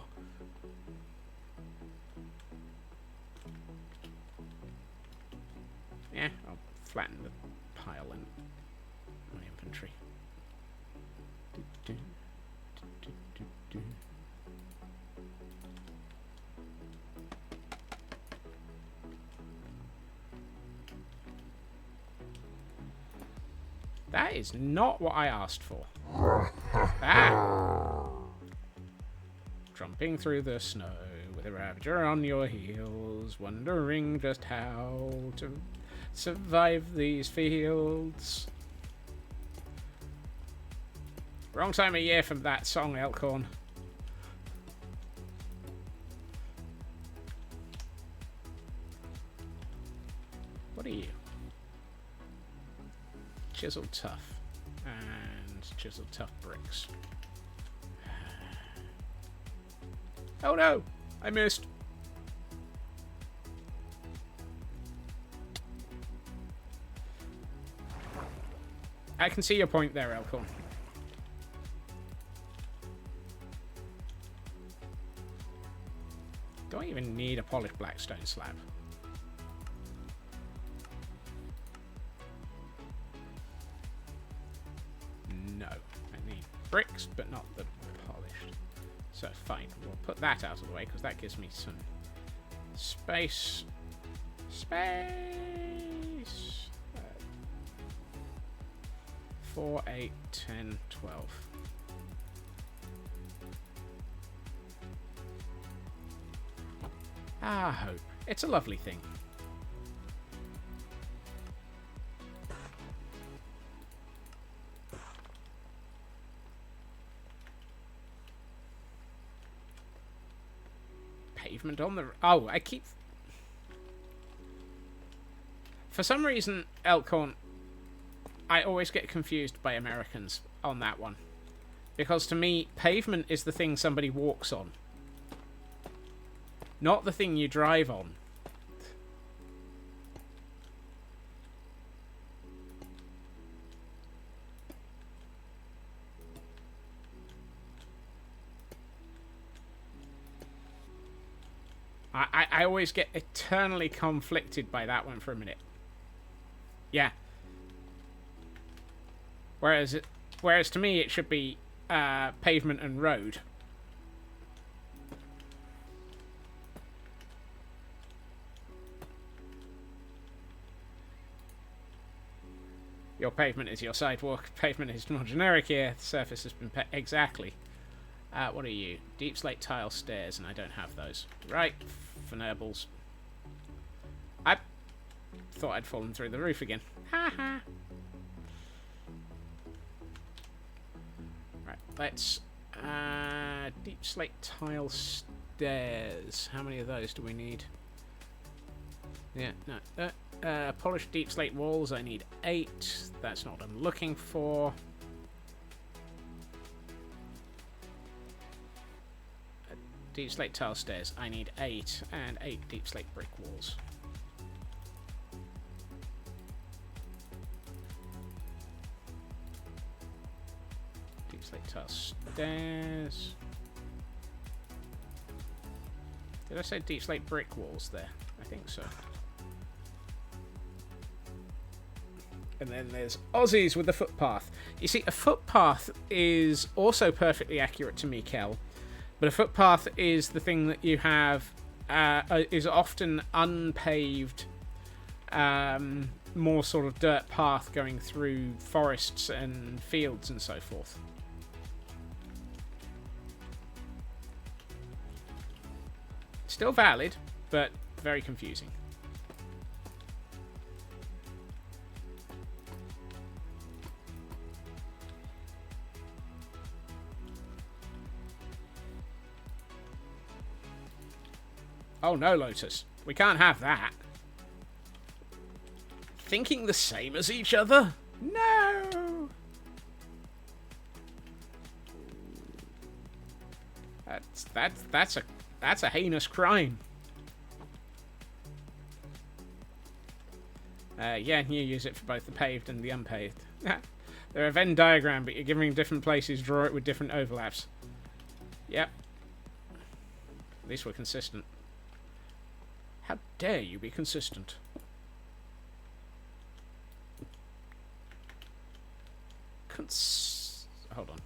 [SPEAKER 1] Yeah, I'll flatten the pile in my inventory. That is not what I asked for. Ah! Trumping through the snow with a ravager on your heels, wondering just how to survive these fields. Wrong time of year for that song, Elkhorn. What are you? Chiseled tough. And chiseled tough bricks. Oh no! I missed. I can see your point there, Elkhorn. Do I even need a polished blackstone slab? No. I need bricks, but not the polished. So fine, we'll put that out of the way, because that gives me some space. Space! 4, 8, 10, 12. Ah, hope. It's a lovely thing. Pavement on the... Oh, I keep... For some reason, Elkhorn, I always get confused by Americans on that one. Because to me, pavement is the thing somebody walks on. Not the thing you drive on. I always get eternally conflicted by that one for a minute. Yeah. Whereas to me it should be pavement and road. Your pavement is your sidewalk. Pavement is more generic here. The surface has been exactly. What are you? Deep slate tile stairs, and I don't have those. Right, for nurbles. I thought I'd fallen through the roof again. Ha ha. Right, let's deep slate tile stairs. How many of those do we need? Yeah, no. Polished deep slate walls, I need 8. That's not what I'm looking for. Deep slate tile stairs, I need 8. And 8 deep slate brick walls. Deep slate tile stairs. Did I say deep slate brick walls there? I think so. And then there's Aussies with the footpath. You see, a footpath is also perfectly accurate to me, Kel. But a footpath is the thing that you have, is often unpaved, more sort of dirt path going through forests and fields and so forth. Still valid, but very confusing. Oh no, Lotus. We can't have that. Thinking the same as each other? No! That's a heinous crime. Yeah, you use it for both the paved and the unpaved. They're a Venn diagram, but you're giving different places, draw it with different overlaps. Yep. At least we're consistent. How dare you be consistent? Hold on.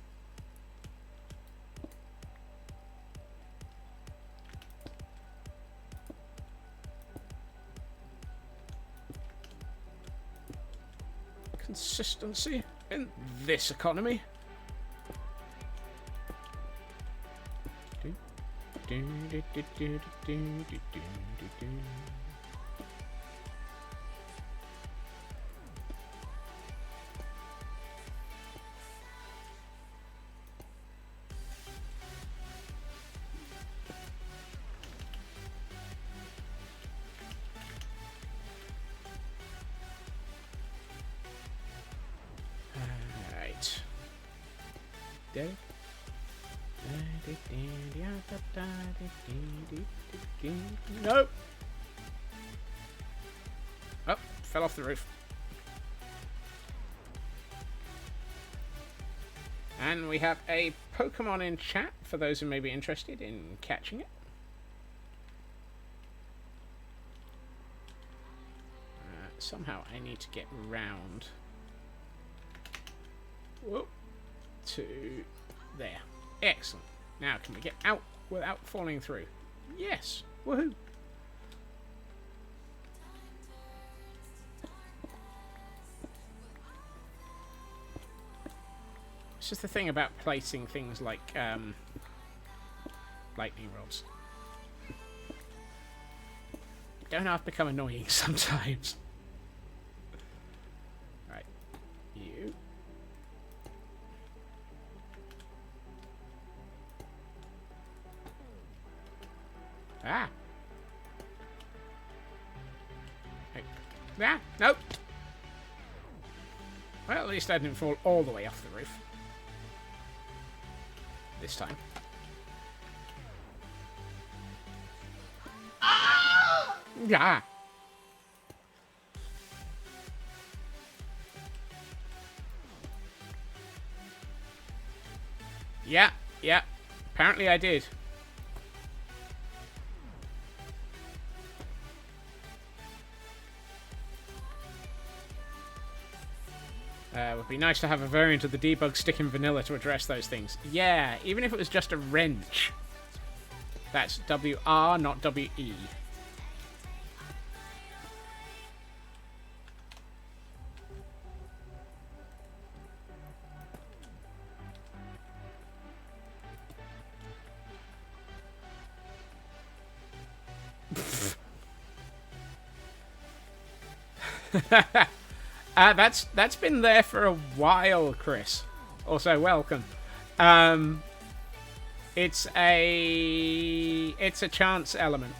[SPEAKER 1] Consistency in this economy. Alright. Nope. Oh, fell off the roof. And we have a Pokemon in chat for those who may be interested in catching it. Somehow I need to get round to there. Excellent. Now can we get out without falling through? Yes. Woohoo. It's just the thing about placing things like lightning rods. Don't know, I've become annoying sometimes. Right. You. Ah. Hey. Ah, nope. Well, at least I didn't fall all the way off the roof. This time. Ah! Yeah. Yeah, yeah. Apparently I did. Would be nice to have a variant of the debug stick in vanilla to address those things. Yeah, even if it was just a wrench. That's WR, not WE. That's been there for a while, Chris. Also, welcome. It's a chance element.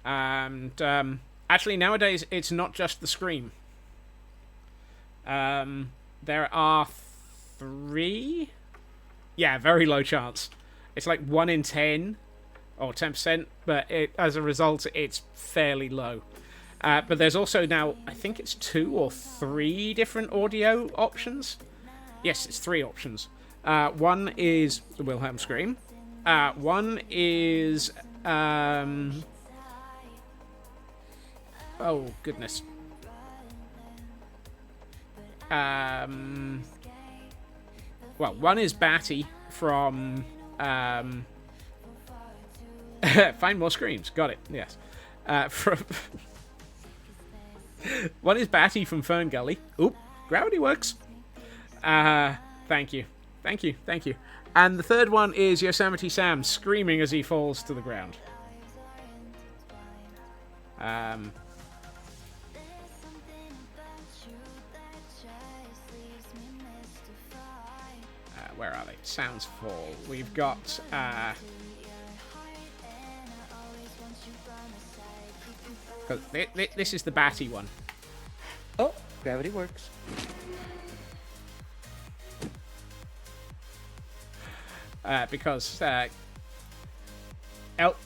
[SPEAKER 1] And actually, nowadays it's not just the scream. There are 3. Yeah, very low chance. It's like 1 in 10 or 10%, but as a result, it's fairly low. But there's also now, I think it's 2 or 3 different audio options. Yes, it's 3 options. One is the Wilhelm scream. One is oh goodness. Well, one is Batty from Find More Screams. Got it. Yes. From one is Batty from Fern Gully. Oop, gravity works. Thank you. And the third one is Yosemite Sam screaming as he falls to the ground. Where are they? Sounds fall. We've got this is the Batty one.
[SPEAKER 4] Oh, gravity works.
[SPEAKER 1] Because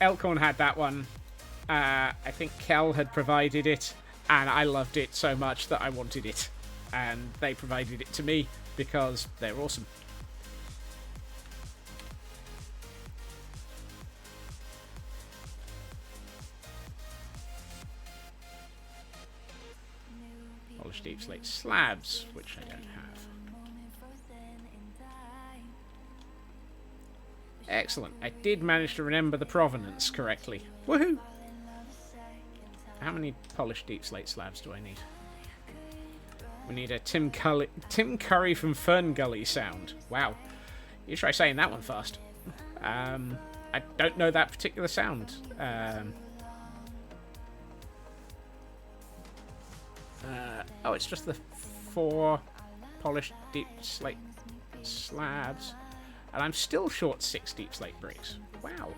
[SPEAKER 1] Elkhorn had that one. I think Kel had provided it, and I loved it so much that I wanted it. And they provided it to me because they're awesome. Polished deep slate slabs, which I don't have. Excellent. I did manage to remember the provenance correctly. Woohoo! How many polished deep slate slabs do I need? We need a Tim Curry from Fern Gully sound. Wow. You try saying that one fast. I don't know that particular sound. Oh, it's just the 4 polished deep slate slabs. And I'm still short 6 deep slate bricks. Wow.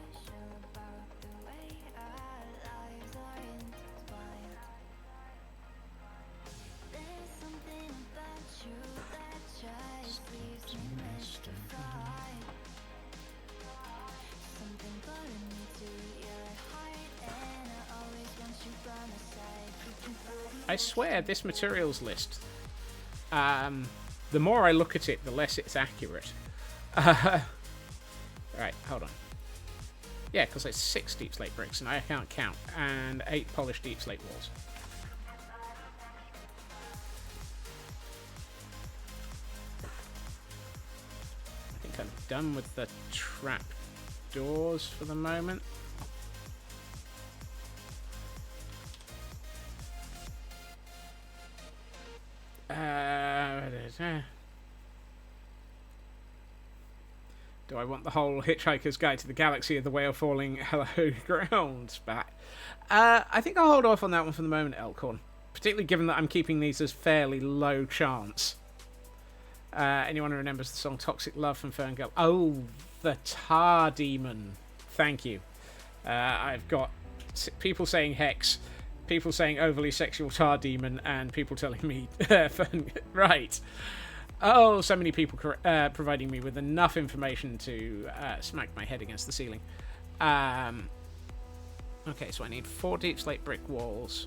[SPEAKER 1] I swear, this materials list, the more I look at it, the less it's accurate. Right, hold on. Yeah, because it's 6 deep slate bricks, and I can't count, and 8 polished deep slate walls. I think I'm done with the trap doors for the moment. Do I want the whole Hitchhiker's Guide to the Galaxy of the Whale Falling Hello Ground back? I think I'll hold off on that one for the moment, Elkhorn. Particularly given that I'm keeping these as fairly low chance. Anyone who remembers the song Toxic Love from Ferngully? Oh, the Tar Demon. Thank you. I've got people saying Hex, people saying overly sexual Tar Demon, and people telling me right. Oh, so many people providing me with enough information to smack my head against the ceiling. Okay, so I need 4 deep slate brick walls.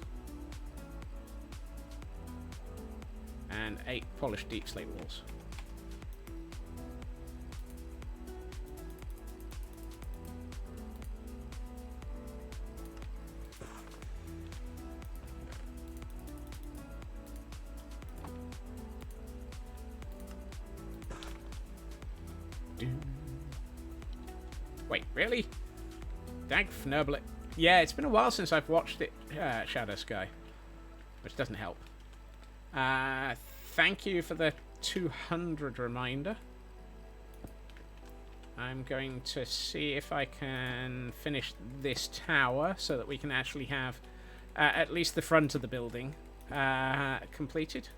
[SPEAKER 1] And 8 polished deep slate walls. Wait, really? Dag Fnurble. Yeah, it's been a while since I've watched it, Shadow Sky, which doesn't help. Thank you for the 200 reminder. I'm going to see if I can finish this tower so that we can actually have at least the front of the building completed.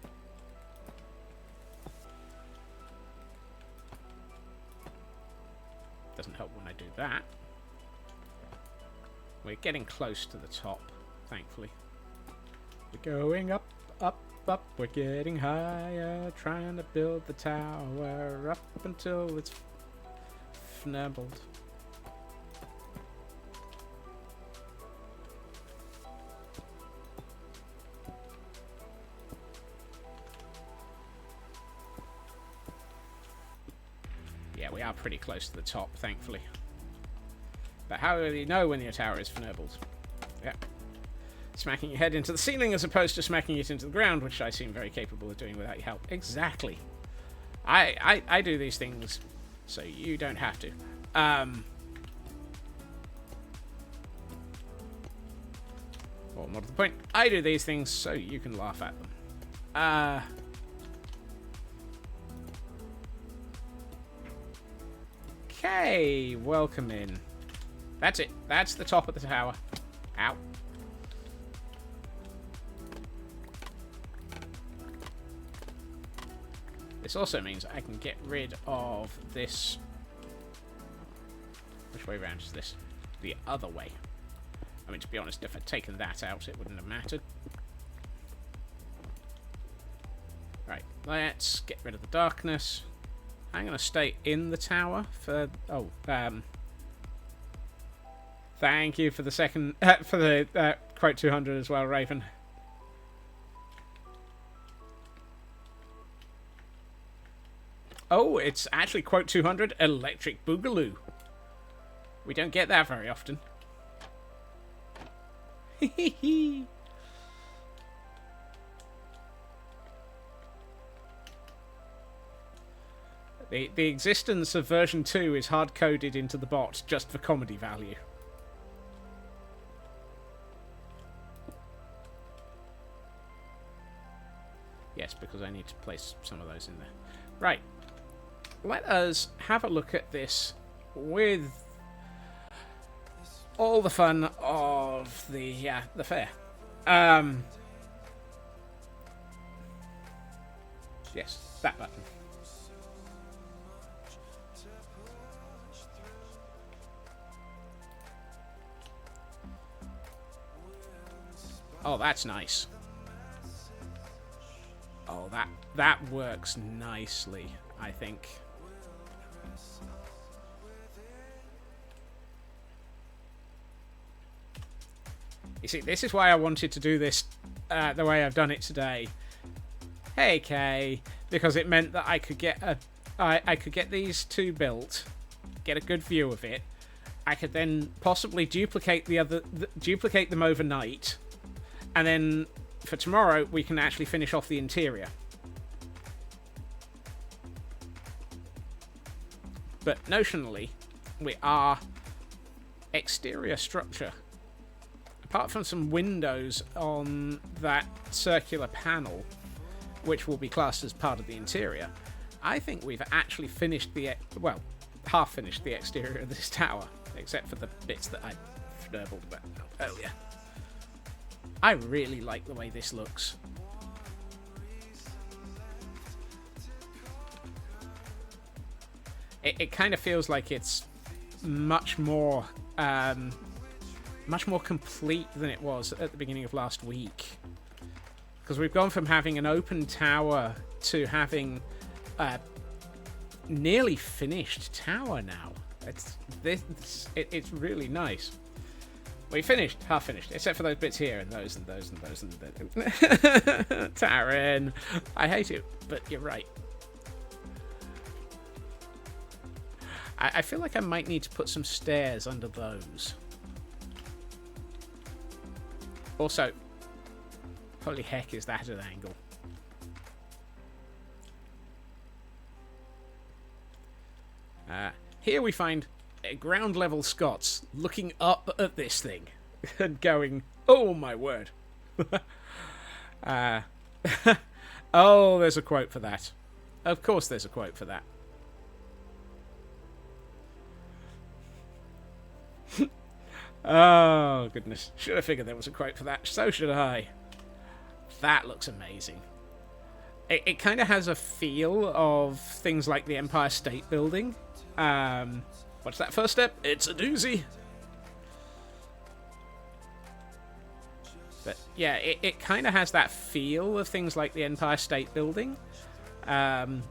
[SPEAKER 1] Doesn't help when I do that. We're getting close to the top, thankfully. We're going up, up, up. We're getting higher, trying to build the tower up until it's fnurbled. Yeah, we are pretty close to the top, thankfully. But how do you know when your tower is fnurbled? Yeah. Smacking your head into the ceiling as opposed to smacking it into the ground, which I seem very capable of doing without your help. Exactly. I do these things so you don't have to. Or more to the point, I do these things so you can laugh at them. Okay, welcome in. That's it. That's the top of the tower. Ow. This also means I can get rid of this. Which way around is this? The other way. I mean, to be honest, if I'd taken that out, it wouldn't have mattered. Right, let's get rid of the darkness. I'm going to stay in the tower for... Oh, thank you for the second... for the quote 200 as well, Raven. Oh, it's actually quote 200, Electric Boogaloo. We don't get that very often. The existence of version 2 is hard-coded into the bot just for comedy value. Yes, because I need to place some of those in there. Right. Let us have a look at this with all the fun of the fair. Yes, that button. Oh, that's nice. Oh, that works nicely, I think. You see, this is why I wanted to do this the way I've done it today. Hey, Kay, because it meant that I could get I could get these two built, get a good view of it. I could then possibly duplicate duplicate them overnight, and then for tomorrow we can actually finish off the interior. But notionally, we are exterior structure. Apart from some windows on that circular panel, which will be classed as part of the interior, I think we've actually finished half finished the exterior of this tower, except for the bits that I fnurbled about earlier. I really like the way this looks. It kind of feels like it's much more complete than it was at the beginning of last week. Because we've gone from having an open tower to having a nearly finished tower now. It's really nice. We finished, half finished, except for those bits here and those and those and those and those. Taryn, I hate you, but you're right. I feel like I might need to put some stairs under those. Also, holy heck, is that an angle? here we find ground level Scots looking up at this thing and going, "Oh my word!" Oh, there's a quote for that. Of course, there's a quote for that. Oh goodness! Should have figured there was a quote for that. So should I. That looks amazing. It kind of has a feel of things like the Empire State Building. What's that first step? It's a doozy. But yeah, it kind of has that feel of things like the Empire State Building. And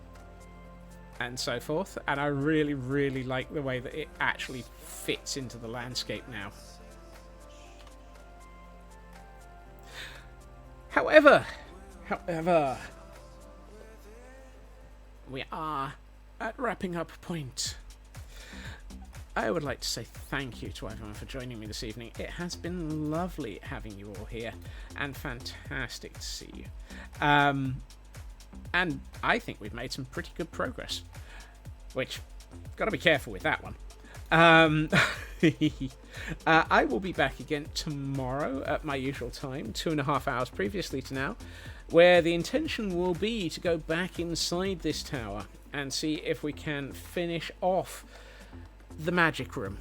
[SPEAKER 1] so forth. And I really, really like the way that it actually fits into the landscape now. However, we are at wrapping up point. I would like to say thank you to everyone for joining me this evening. It has been lovely having you all here, and fantastic to see you. And I think we've made some pretty good progress, which, got to be careful with that one. I will be back again tomorrow at my usual time, 2.5 hours previously to now, where the intention will be to go back inside this tower and see if we can finish off the magic room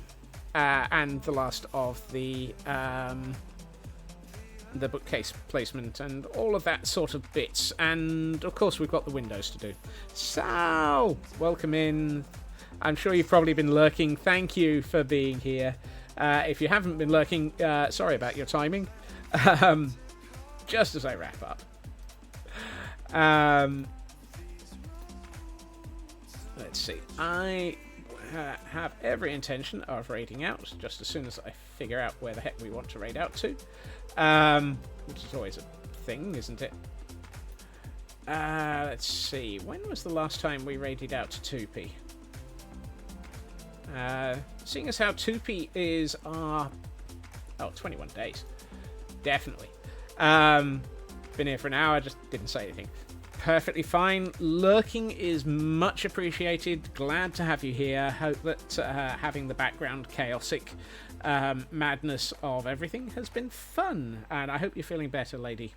[SPEAKER 1] and the last of the bookcase placement and all of that sort of bits. And of course we've got the windows to do. So, welcome in. I'm sure you've probably been lurking. Thank you for being here. If you haven't been lurking, sorry about your timing. Just as I wrap up. Let's see. I have every intention of raiding out just as soon as I figure out where the heck we want to raid out to. Which is always a thing, isn't it? Let's see. When was the last time we raided out to 2P? Seeing as how 2P is our... 21 days. Definitely. Been here for an hour, just didn't say anything. Perfectly fine. Lurking is much appreciated. Glad to have you here. Hope that having the background chaotic madness of everything has been fun. And I hope you're feeling better, lady.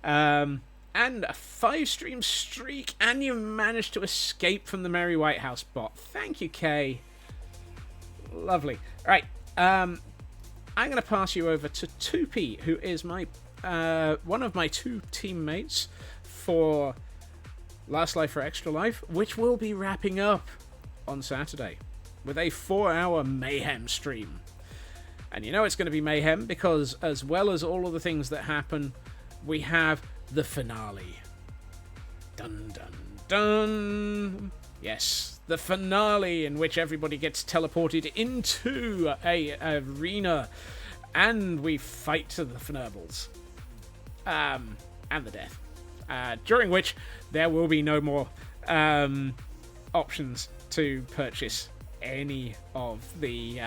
[SPEAKER 1] And a 5-stream streak, and you managed to escape from the Merry White House bot. Thank you, Kay. Lovely. Right. I'm going to pass you over to 2P, who is my one of my 2 teammates for Last Life for Extra Life, which will be wrapping up on Saturday with a 4-hour mayhem stream. And you know it's going to be mayhem because, as well as all of the things that happen, we have the finale. Dun dun dun. Yes, the finale in which everybody gets teleported into a arena and we fight to the Fnurbles. And the death. During which there will be no more options to purchase any of the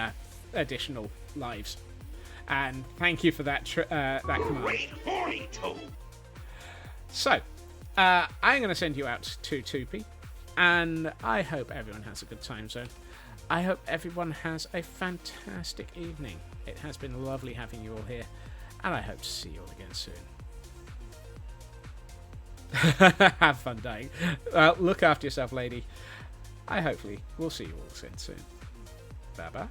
[SPEAKER 1] additional lives. And thank you for that that command. So, I'm going to send you out to 2P, and I hope everyone has a good time zone. I hope everyone has a fantastic evening. It has been lovely having you all here, and I hope to see you all again soon. Have fun dying. Look after yourself, lady. I hopefully will see you all again soon. Bye bye.